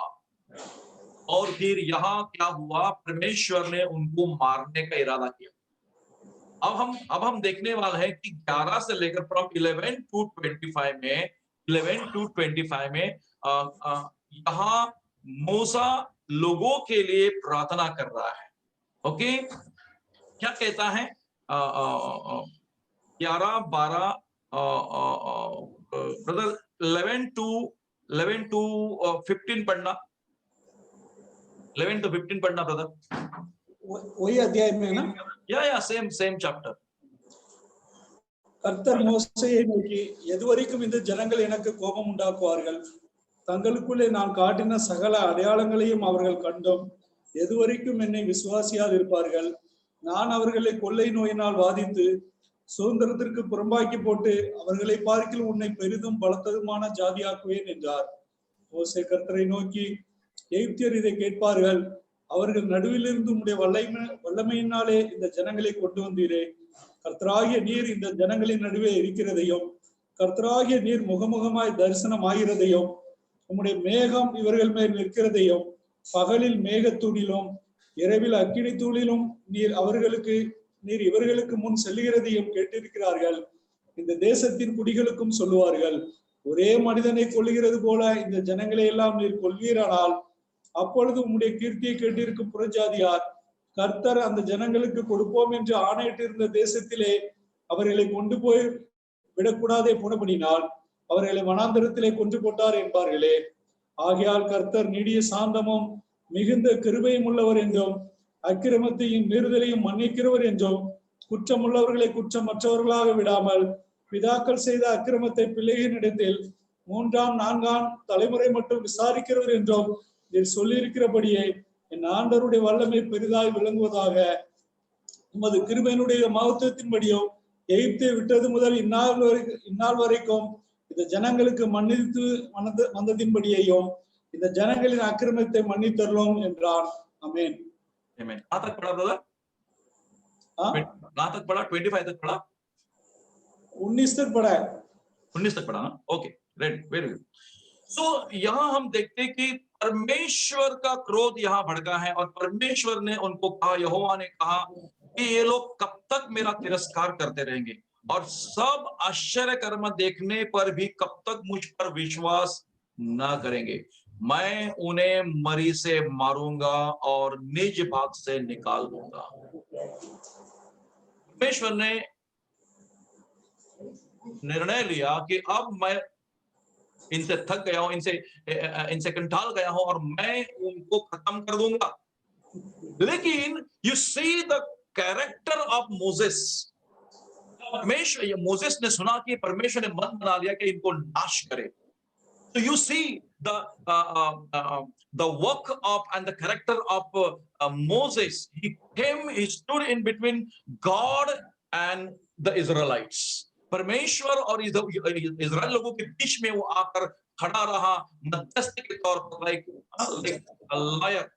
और फिर यहाँ क्या हुआ, परमेश्वर ने उनको मारने का इरादा किया। अब हम देखने वाले हैं कि 11 से लेकर फ्रॉम 11 to 25 में यहाँ मूसा लोगों के लिए प्रार्थना कर रहा है। ओके, क्या कहता है 11, 12 ब्रदर 11 to 15 पढ़ना, 11 to 15 पढ़ना ब्रदर। वही अध्याय में ना? या सेम चैप्टर। கர்த்தர் மோசேயை நோக்கி, எதுவரைக்கும் இந்த ஜனங்கள் எனக்கு கோபம் உண்டாக்குவார்கள்? தங்களுக்குள்ளே நான் காட்டின சகல அடையாளங்களையும் அவர்கள் கண்டும் எதுவரைக்கும் என்னை விசுவாசியாது இருப்பார்கள்? நான் அவர்களை கொள்ளை நோயினால் வாதித்து சுதந்திரத்திற்கு புறம்பாக்கி போட்டு அவர்களை பார்க்கில் உன்னை பெரிதும் பலத்ததுமான ஜாதியாக்குவேன் என்றார். மோசே கர்த்தரை நோக்கி, எகிப்தியர் இதை கேட்பார்கள், அவர்கள் நடுவிலிருந்து உம்முடைய வல்லமையினாலே இந்த ஜனங்களை கொண்டு வந்தீரே. கர்த்தராகிய நீர் இந்த ஜனங்களின் நடுவே இருக்கிறதையும் கர்த்தராகிய நீர் முகமுகமாய் தரிசனம் ஆகிறதையும் உம்முடைய மேகம் இவர்கள் மேல் நிற்கிறதையும் பகலில் மேகத்தூணிலும் இரவில் அக்கினி தூணிலும் நீர் இவர்களுக்கு முன் செல்லுகிறதையும் கேட்டிருக்கிறார்கள். இந்த தேசத்தின் குடிகளுக்கும் சொல்லுவார்கள், ஒரே மனிதனை கொல்லுகிறது போல இந்த ஜனங்களை எல்லாம் நீர் கொல்வீரானால் அப்பொழுது உம்முடைய கீர்த்தியை கேட்டிருக்கும் புறஜாதியார் கர்த்தர் அந்த ஜனங்களுக்கு கொடுப்போம் என்று ஆணையிட்டிருந்த தேசத்திலே அவர்களை கொண்டு போய் விடக்கூடாதே போனபடினால் அவர்களை வனாந்தரத்திலே கொன்று போட்டார் என்பார்களே. ஆகையால் கர்த்தர் நீடிய சாந்தமும் மிகுந்த கிருபையும் உள்ளவர் என்றும் அக்கிரமத்தையும் மீறுதலையும் மன்னிக்கிறவர் என்றும் குற்றமுள்ளவர்களை குற்றமற்றவர்களாக விடாமல் பிதாக்கள் செய்த அக்கிரமத்தை பிள்ளைகளிடத்தில் 3ஆம் 4ஆம் தலைமுறை மட்டும் விசாரிக்கிறவர் என்றும் இதில் சொல்லியிருக்கிறபடியே என் ஆண்டவருடைய வல்லமை பெரிதாய் விளங்குவதாக. உமது கிருபையினுடைய மகத்துவத்தின்படியும் எகிப்தை விட்டது முதல் இந்நாள் வரைக்கும் இந்த ஜனங்களுக்கு மன்னித்து வந்ததின்படியையும் இந்த ஜனங்களின் அக்கிரமத்தை மன்னித்தருளும் என்றான். आमीन। आमीन। कहाँ तक पढ़ा ब्रदर? कहाँ तक पढ़ा? 25 तक पढ़ा? 19 तक पढ़ा है। 19 तक पढ़ा ना? Okay, ready, very good. So यहाँ हम देखते हैं कि परमेश्वर का क्रोध यहाँ भड़का है और परमेश्वर ने उनको कहा, यहोवा ने कहा कि ये लोग कब तक मेरा तिरस्कार करते रहेंगे और सब आश्चर्य कर्म देखने पर भी कब तक मुझ पर विश्वास ना करेंगे। मैं उन्हें मरी से मारूंगा और निज भाग से निकाल दूंगा। परमेश्वर ने निर्णय लिया कि अब मैं इनसे थक गया हूं, इनसे कंटाल गया हूं और मैं उनको खत्म कर दूंगा। लेकिन you see the character of Moses. Moses ने सुना कि परमेश्वर ने मन बना लिया कि इनको नाश करे। So you see the work of and the character of Moses. He stood in between God and the Israelites. परमेश्वर और इज़राइल लोगों के बीच में वो आकर खड़ा रहा मध्यस्थ के तौर पर, लायक,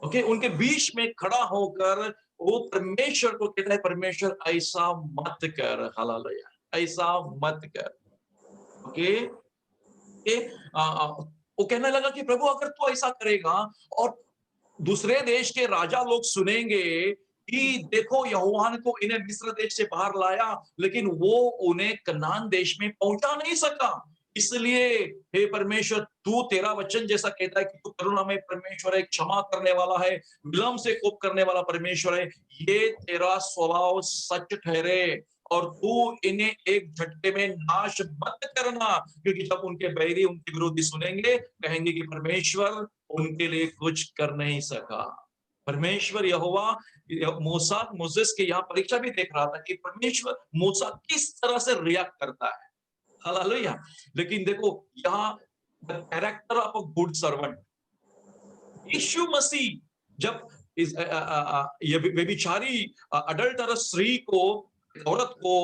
ओके, उनके बीच में खड़ा होकर वो परमेश्वर को कहता है, परमेश्वर ऐसा मत कर, हालेलुया, ऐसा मत कर, ओके। वो कहने लगा कि प्रभु अगर तू ऐसा करेगा और दूसरे देश के राजा लोग सुनेंगे कि देखो यहोवा ने तो इन्हें मिस्र देश से बाहर लाया लेकिन वो उन्हें कनान देश में पहुंचा नहीं सका, इसलिए हे परमेश्वर तू, तेरा वचन जैसा कहता है कि तू करुणामय परमेश्वर है, क्षमा करने वाला है, विलंब से कोप करने वाला परमेश्वर है, ये तेरा स्वभाव सच ठहरे और तू इन्हें एक झटके में नाश मत करना, क्योंकि जब उनके बैरी उनके विरोधी सुनेंगे कहेंगे कि परमेश्वर उनके लिए कुछ कर नहीं सका। परमेश्वर यहोवा मोसेस के यहाँ परीक्षा भी देख रहा था कि परमेश्वर मूसा किस तरह से रिएक्ट करता है, हालेलुया। लेकिन देखो यहाँ the character of a good servant. Yeshu Masih जब इस व्यभिचारी अडल्टरस स्त्री को, औरत को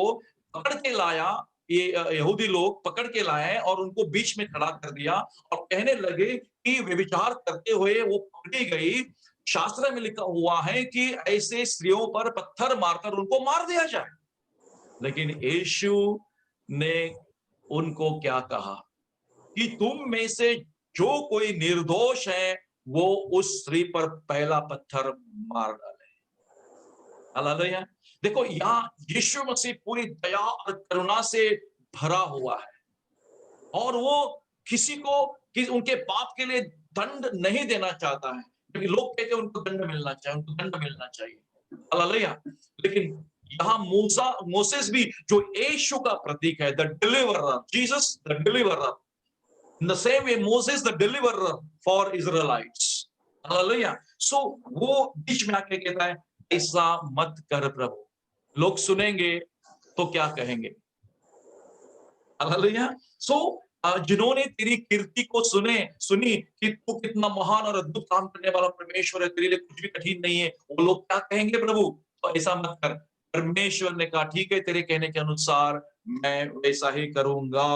पकड़ के लाया, ये यहूदी लोग पकड़ के लाए और उनको बीच में खड़ा कर दिया और कहने लगे कि व्यभिचार करते हुए वो पकड़ी गई। शास्त्र में लिखा हुआ है कि ऐसे स्त्रियों पर पत्थर मारकर उनको मार दिया जाए। लेकिन यीशु ने उनको क्या कहा कि तुम में से जो कोई निर्दोष है वो उस स्त्री पर पहला पत्थर मार डाले, हालेलुया। देखो यहाँ यीशु मसीह पूरी दया और करुणा से भरा हुआ है और वो किसी को उनके पाप के लिए दंड नहीं देना चाहता है, क्योंकि लोग कहते हैं उनको दंड मिलना चाहिए, उनको दंड मिलना चाहिए, हालेलुया। लेकिन यहाँ मोसेस भी जो यीशु का प्रतीक है, the deliverer, Jesus the deliverer, in the same way Moses the deliverer for Israelites, हालेलुया। सो वो बीच में आके कहता है ऐसा मत कर प्रभु। लोग सुनेंगे तो क्या कहेंगे, हालेलुया। सो जिन्होंने तेरी कीर्ति को सुनी कि तू कितना महान और अद्भुत काम करने वाला परमेश्वर है, तेरे लिए कुछ भी कठिन नहीं है, वो लोग क्या कहेंगे प्रभु, तो ऐसा मत कर। परमेश्वर ने कहा ठीक है, तेरे कहने के अनुसार मैं वैसा ही करूंगा,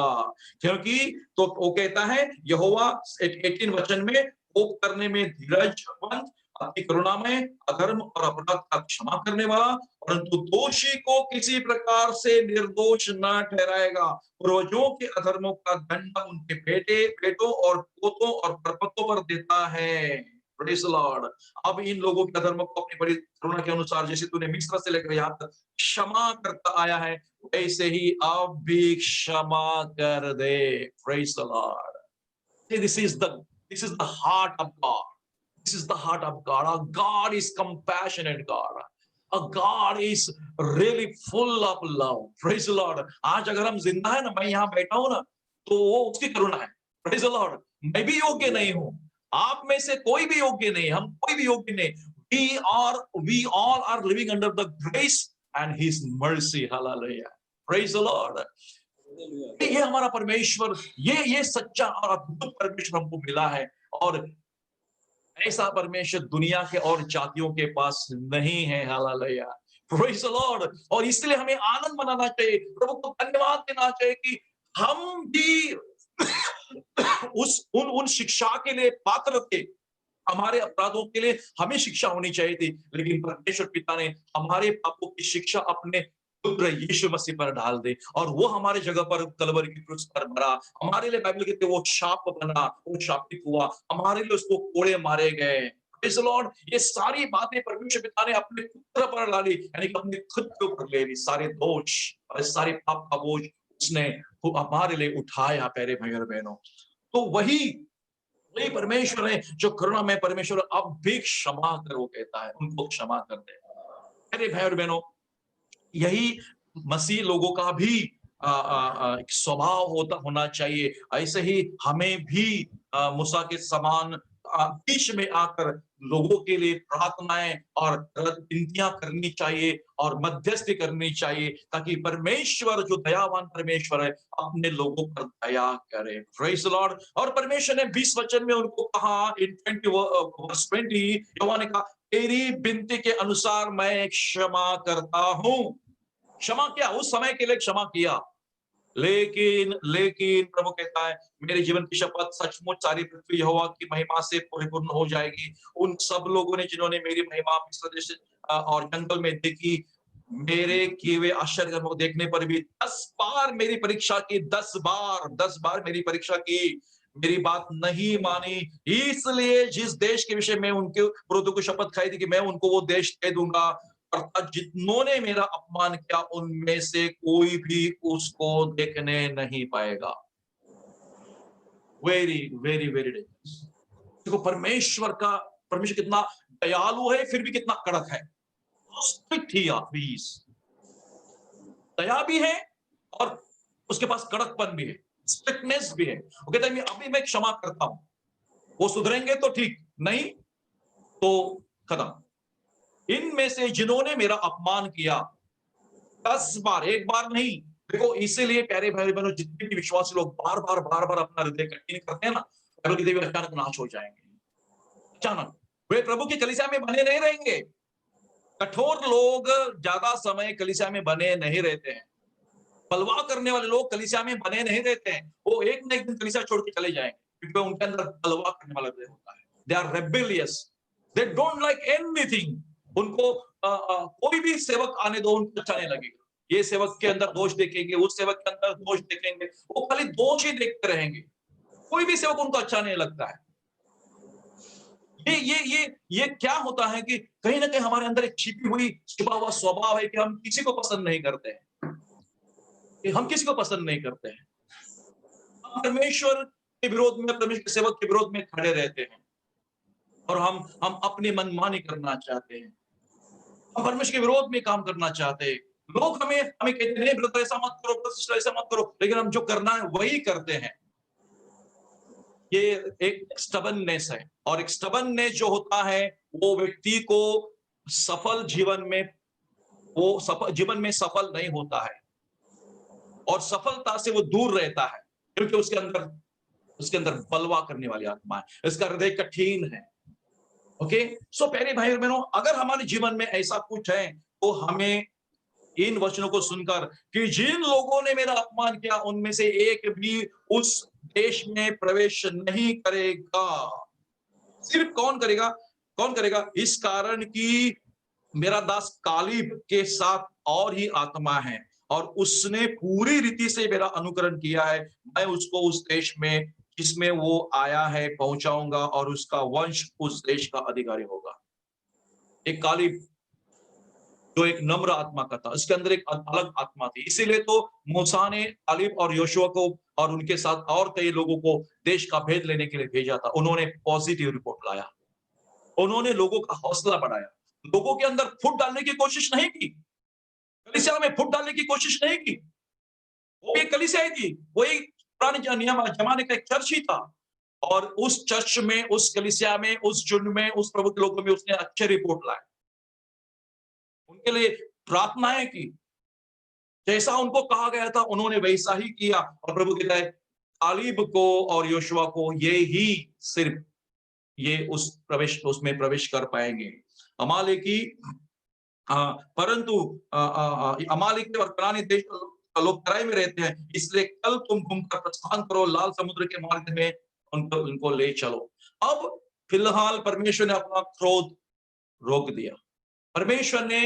क्योंकि तो वो कहता है यहोवा 18 वचन में, कोप करने में धीरजवंत, अपनी करुणा में अधर्म और अपराध का क्षमा करने वाला, परंतु दोषी को किसी प्रकार से निर्दोष न ठहराएगा। पूर्वजों के अधर्मों का दंड उनके बेटों और पोतों और परपतों पर देता है। Praise the Lord. अब इन लोगों के अधर्मों को अपनी बड़ी करुणा के अनुसार जैसे तूने मिस्र से लेकर यहाँ तक क्षमा करता आया है, वैसे ही अब भी क्षमा कर दे। Praise the Lord. This is the heart of God. This is the heart of God. Our God is compassionate God. A God is really full of love. Praise the Lord. आज अगर हम जिंदा है ना, मैं यहाँ बैठा हूं ना, तो वो उसकी करुणा है. Praise the Lord. मैं भी योग्य नहीं हूं, आप में से कोई भी योग्य नहीं, हम कोई भी योग्य नहीं. We all are living under the grace and His mercy. Hallelujah. Praise the Lord. ये हमारा परमेश्वर, ये सच्चा और अद्भुत परमेश्वर हमको मिला है, और ऐसा परमेश्वर दुनिया के और जातियों के पास नहीं है. Hallelujah, praise the Lord. और इसलिए हमें आनंद मनाना चाहिए, प्रभु को धन्यवाद देना चाहिए कि हम भी उन शिक्षा के लिए पात्र थे. हमारे अपराधों के लिए हमें शिक्षा होनी चाहिए थी, लेकिन परमेश्वर पिता ने हमारे पापों की शिक्षा अपने पुत्र यीशु मसीह पर डाल दे, और वो हमारे जगह पर कलवरी की क्रूस पर मरा. हमारे लिए बाइबल कहते वो शाप बना, वो शापित हुआ, हमारे लिए उसको कोड़े मारे गए. Praise the Lord. ये सारी बातें परमेश्वर पिता ने अपने पुत्र पर डाली, यानी कि अपने खुद के ऊपर ले ली. सारे दोष और सारे पाप का बोझ उसने हमारे लिए उठाया. प्यारे भाई और बहनों, तो वही परमेश्वर है जो करुणा में परमेश्वर अब भी क्षमा कर, वो कहता है उनको क्षमा कर दे. मेरे भाई और बहनों, यही मसीह लोगों का भी एक स्वभाव होना चाहिए. ऐसे ही हमें भी मूसा के समान बीच में आकर लोगों के लिए प्रार्थनाएं और विनतियां करनी चाहिए और मध्यस्थी करनी चाहिए, ताकि परमेश्वर जो दयावान परमेश्वर है अपने लोगों पर दया करे. Praise the Lord. और परमेश्वर ने 20 वचन में उनको कहा, इन 20 यहोवा ने कहा, तेरी विनती के अनुसार मैं क्षमा करता हूं. क्षमा किया, उस समय के लिए क्षमा किया, लेकिन प्रभु कहता है, मेरे जीवन की शपथ सचमुच सारी पृथ्वी यहोवा की महिमा से परिपूर्ण हो जाएगी. उन सब लोगों ने जिन्होंने मेरी महिमा मिस्र देश और जंगल में देखी, मेरे किए हुए आश्चर्य को देखने पर भी 10 बार मेरी परीक्षा की, 10 बार मेरी परीक्षा की, मेरी बात नहीं मानी. इसलिए जिस देश के विषय में उनके विरुद्ध को शपथ खाई थी कि मैं उनको वो देश दे दूंगा, अर्थात जितनों मेरा अपमान किया उनमें से कोई भी उसको देखने नहीं पाएगा. Very very very dangerous. देखो परमेश्वर कितना दयालु है, फिर भी कितना कड़क है. स्ट्रिक्ट ही प्लीज, दया भी है और उसके पास कड़कपन भी है, स्ट्रिक्टनेस भी है. वो कहता है अभी मैं क्षमा करता हूं, वो सुधरेंगे तो ठीक, नहीं तो खत्म. इनमें से जिन्होंने मेरा अपमान किया 10 बार, एक बार नहीं. देखो इसीलिए प्यारे भाई बहनों, जितने भी विश्वासी लोग बार बार अपना हृदय कठिन करते हैं ना, प्रभु के देव अचानक नाश हो जाएंगे. अचानक वे प्रभु की कलीसिया में बने नहीं रहेंगे. कठोर लोग ज्यादा समय कलीसिया में बने नहीं रहते हैं. बलवा करने वाले लोग कलीसिया में बने नहीं रहते हैं. वो एक न एक दिन कलीसिया छोड़ के चले जाएंगे, क्योंकि उनके अंदर बलवा करने वाला हृदय होता है. They are rebellious, they don't like anything. उनको कोई भी सेवक आने दो, उनको अच्छा नहीं लगेगा. ये सेवक के अंदर दोष देखेंगे, उस सेवक के अंदर दोष देखेंगे, वो खाली दोष ही देखते रहेंगे. कोई भी सेवक उनको अच्छा नहीं लगता है. ये क्या होता है कि कहीं ना कहीं हमारे अंदर एक छिपा हुआ स्वभाव है कि हम किसी को पसंद नहीं करते हैं. हम किसी को पसंद नहीं करते हैं. हम परमेश्वर के विरोध में, परमेश्वर के सेवक के विरोध में खड़े रहते हैं, और हम अपनी मनमानी करना चाहते हैं. हम परमेश्वर के विरोध में काम करना चाहते हैं. लोग हमें कहते हैं ब्रदर ऐसा मत करो, सिस्टर ऐसा मत करो, लेकिन हम जो करना है वही करते हैं. ये एक स्टबननेस है, और एक स्टबननेस जो होता है वो व्यक्ति को जीवन में सफल नहीं होता है, और सफलता से वो दूर रहता है, क्योंकि उसके अंदर बलवा करने वाली आत्मा है, इसका हृदय कठिन है. ओके, सो प्यारे भाई और बहनों, अगर हमारे जीवन में ऐसा कुछ है तो हमें इन वचनों को सुनकर कि जिन लोगों ने मेरा अपमान किया उनमें से एक भी उस देश में प्रवेश नहीं करेगा. सिर्फ कौन करेगा? इस कारण कि मेरा दास कालीब के साथ और ही आत्मा है, और उसने पूरी रीति से मेरा अनुकरण किया है. मैं उसको उस देश में जिसमें वो आया है पहुंचाऊंगा, और उसका वंश उस देश का अधिकारी होगा. एक कालीब जो एक नम्र आत्मा का था, उसके अंदर एक अलग आत्मा थी. इसीलिए तो मूसा ने कालीब और योशुआ को और उनके साथ और कई लोगों को देश का भेद लेने के लिए भेजा था. उन्होंने पॉजिटिव रिपोर्ट लाया, उन्होंने लोगों का हौसला बढ़ाया. लोगों के अंदर फूट डालने की कोशिश नहीं की, कलीसिया में फूट डालने की कोशिश नहीं की। वो एक कलीसिया ही थी, वो एक पुराने नियम जमाने का एक चर्च ही था, और उस चर्च में, उस कलीसिया में, उस झुंड में, उस प्रभु के लोगों में उसने अच्छे रिपोर्ट लाए, उनके लिए प्रार्थनाएं की, जैसा उनको कहा गया था उन्होंने वैसा ही किया। और प्रभु कहता है कालीब को और योशुआ को ये ही सिर्फ ये उसमें प्रवेश कर पाएंगे। अमालेकी परंतु अमालेकी और कनानी देश लोग तराई में रहते हैं, इसलिए कल तुम घूमकर प्रस्थान करो, लाल समुद्र के मार्ग में उनको ले चलो। अब फिलहाल परमेश्वर ने अपना क्रोध रोक दिया, परमेश्वर ने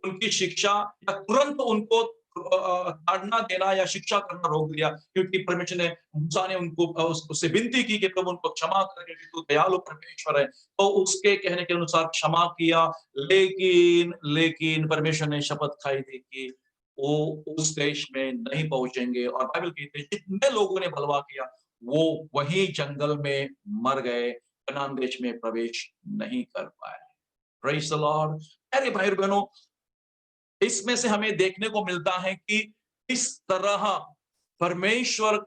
उनकी शिक्षा या तुरंत उनको ताड़ना देना या शिक्षा करना रोक दिया, क्योंकि परमेश्वर ने, मूसा ने उनको उससे विनती की कि प्रभु उनको क्षमा कर, क्योंकि तू दयालु परमेश्वर है। तो उसके कहने के अनुसार क्षमा किया, लेकिन परमेश्वर ने शपथ खाई थी कि वो उस देश में नहीं पहुंचेंगे। और बाइबल कहती है जितने लोगों ने बलवा किया वो वही जंगल में मर गए, कनान देश में प्रवेश नहीं कर पाए। Praise the Lord. अरे भाई बहनों, इसमें से हमें देखने को मिलता है कि इस तरह परमेश्वर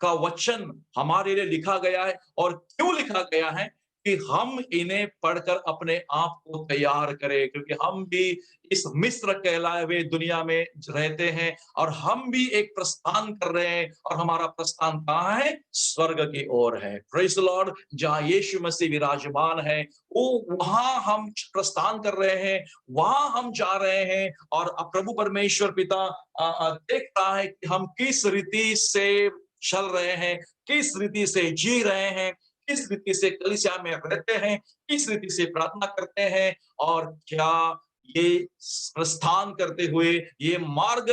का वचन हमारे लिए लिखा गया है, और क्यों लिखा गया है कि हम इन्हें पढ़कर अपने आप को तैयार करें, क्योंकि हम भी इस मिस्र कहलाए हुए दुनिया में रहते हैं, और हम भी एक प्रस्थान कर रहे हैं, और हमारा प्रस्थान कहाँ है? स्वर्ग की ओर है। Praise the Lord. जहां यीशु मसीह विराजमान है, वो वहां हम प्रस्थान कर रहे हैं, वहां हम जा रहे हैं। और प्रभु परमेश्वर पिता देख रहा है कि हम किस रीति से चल रहे हैं, किस रीति से जी रहे हैं, किस रीति से कलीसिया में रहते हैं, किस रीति से प्रार्थना करते हैं, और क्या ये प्रस्थान करते हुए, ये मार्ग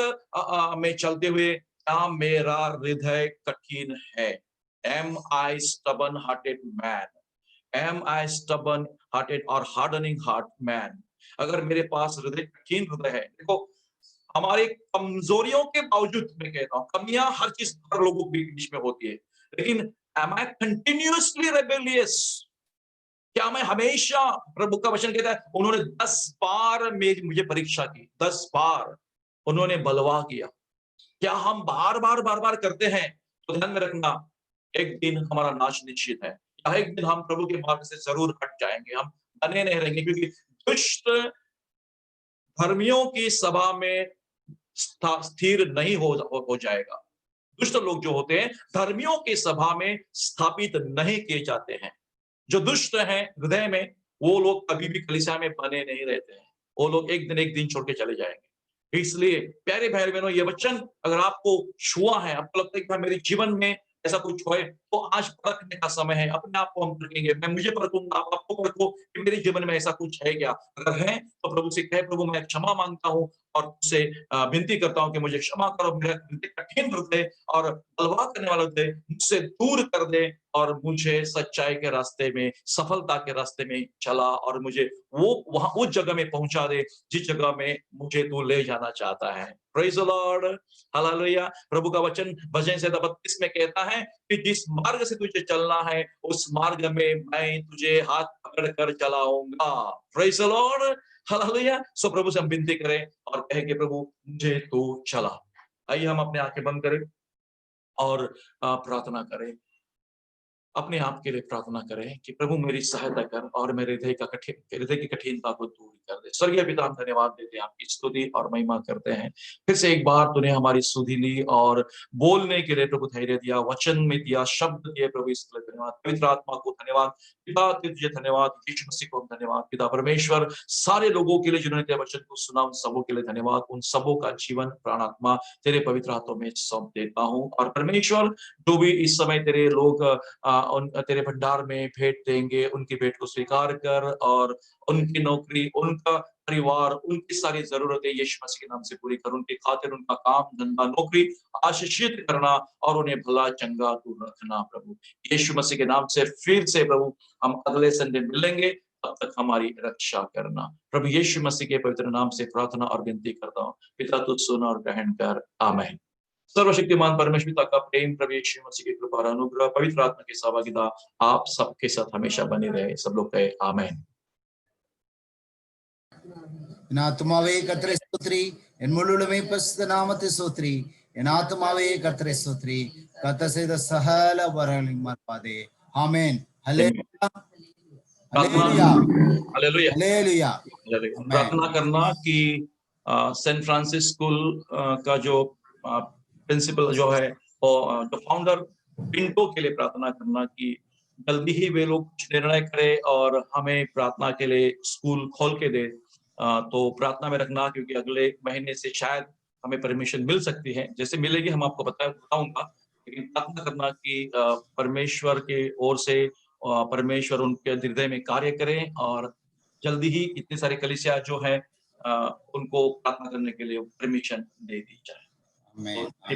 में चलते हुए, क्या मेरा हृदय कठिन है? Am I stubborn hearted man? Am I stubborn hearted or hardening heart man? अगर मेरे पास कठिन हृदय है, देखो हमारी कमजोरियों के बावजूद, मैं कहता हूं कमियां हर चीज, हर लोगों के बीच में होती है, लेकिन am I continuously rebellious? क्या मैं हमेशा, प्रभु का वचन कहता है उन्होंने 10 बार मुझे परीक्षा की, 10 बार उन्होंने बलवा किया। क्या हम बार बार करते हैं? तो ध्यान में रखना, एक दिन हमारा नाश निश्चित है, या एक दिन हम प्रभु के मार्ग से जरूर हट जाएंगे, हम बने नहीं रहेंगे, क्योंकि दुष्ट धर्मियों की सभा में स्थिर नहीं हो जाएगा। दुष्ट लोग जो होते हैं धर्मियों की सभा में स्थापित नहीं किए जाते हैं। जो दुष्ट हैं हृदय में, वो लोग कभी भी कलीसिया में बने नहीं रहते हैं, वो लोग एक दिन छोड़ के चले जाएंगे। इसलिए प्यारे भाई बहनों, ये वचन अगर आपको छुआ है, आपको लगता है कि मेरे जीवन में ऐसा कुछ होए, तो आज परखने का समय है। अपने आप को हम परखेंगे, मैं मुझे परखूंगा, आप आपको परखो कि मेरे जीवन में ऐसा कुछ है क्या। अगर है तो प्रभु से कहे, प्रभु मैं क्षमा मांगता हूँ और तुझसे विनती करता हूँ कि मुझे क्षमा करो, मेरा कठिन हृदय और बलवा करने वाला हृदय मुझसे दूर कर दे, और मुझे सच्चाई के रास्ते में, सफलता के रास्ते में चला, और मुझे वो वहां उस जगह में पहुंचा दे जिस जगह में मुझे तू ले जाना चाहता है। प्रेज़ द लॉर्ड, हालेलुया। प्रभु का वचन भजन संहिता 32 में कहता है कि जिस मार्ग से तुझे चलना है, उस मार्ग में मैं तुझे हाथ पकड़ कर चलाऊंगा। प्रेज़ द लॉर्ड, हालेलुया। सो प्रभु से हम विनती करें और कहें कि प्रभु मुझे तू चला। आइए हम अपने आंखें बंद करें और प्रार्थना करें। अपने आप के लिए प्रार्थना करें कि प्रभु मेरी सहायता कर और मेरे हृदय की कठिनता को दूर कर दे। स्वर्गीय पिता, हम धन्यवाद देते हैं, आपकी स्तुति और महिमा करते हैं। फिर से एक बार तूने हमारी सुधि ली और बोलने के लिए प्रभु धैर्य दिया, वचन में दिया, शब्द दिए। प्रभु इसके लिए धन्यवाद। पवित्र आत्मा को धन्यवाद, पिता तुझे धन्यवाद, यीशु मसीह को धन्यवाद। पिता परमेश्वर, सारे लोगों के लिए जिन्होंने तेरे वचन को सुना, उन सबों के लिए धन्यवाद। उन सबों का जीवन, प्राण, आत्मा तेरे पवित्र हाथों में सौंप देता हूँ। और परमेश्वर, जो भी इस समय तेरे लोग तेरे भंडार में भेंट देंगे, उनकी भेंट को स्वीकार कर, और उनकी नौकरी, उनका परिवार, उनकी सारी जरूरतें यीशु मसीह के नाम से पूरी कर। उनकी खातिर, उनका काम धंधा, नौकरी आशीषित करना, और उन्हें भला चंगा तू रखना। प्रभु यीशु मसीह के नाम से फिर से प्रभु हम अगले संडे मिलेंगे, तब तक हमारी रक्षा करना। प्रभु यीशु मसीह के पवित्र नाम से प्रार्थना और विनती करता हूँ, पिता तुझ सुन और ग्रहण कर, आमीन। सर्वशक्तिमान परमेश्वर पिता का प्रेम, प्रभु यीशु मसीह की कृपा और अनुग्रह, पवित्र आत्मा की सहभागिता आप सबके साथ हमेशा बनी रहे। सब लोग कहे आमीन। என் ஆத்துமாவே கர்த்தரை ஸ்தோத்திரி, என் முழுமே பரிசுத்த நாமத்தை ஸ்தோத்திரி. என் ஆத்துமாவே கர்த்தரை ஸ்தோத்திரி, கர்த்தர் செய்த சகல உபகாரங்களையும் மறவாதே. ஆமென். ஹல்லேலூயா, ஹல்லேலூயா, हालेलुया ஹல்லேலூயா. हालेलुया। आमेन। प्रार्थना करना कि सेंट फ्रांसिस स्कूल का जो प्रिंसिपल जो है और जो फाउंडर पिंटो के लिए प्रार्थना करना कि जल्दी ही वे लोग कुछ निर्णय करें और हमें प्रार्थना के लिए स्कूल खोल के दे। तो प्रार्थना में रखना, क्योंकि अगले महीने से शायद हमें परमिशन मिल सकती है। जैसे मिलेगी हम आपको बताऊंगा, लेकिन प्रार्थना करना कि परमेश्वर के ओर से परमेश्वर उनके हृदय में कार्य करें और जल्दी ही इतनी सारी कलीसिया जो है उनको प्रार्थना करने के लिए परमिशन दे दी जाए। आमेन। तो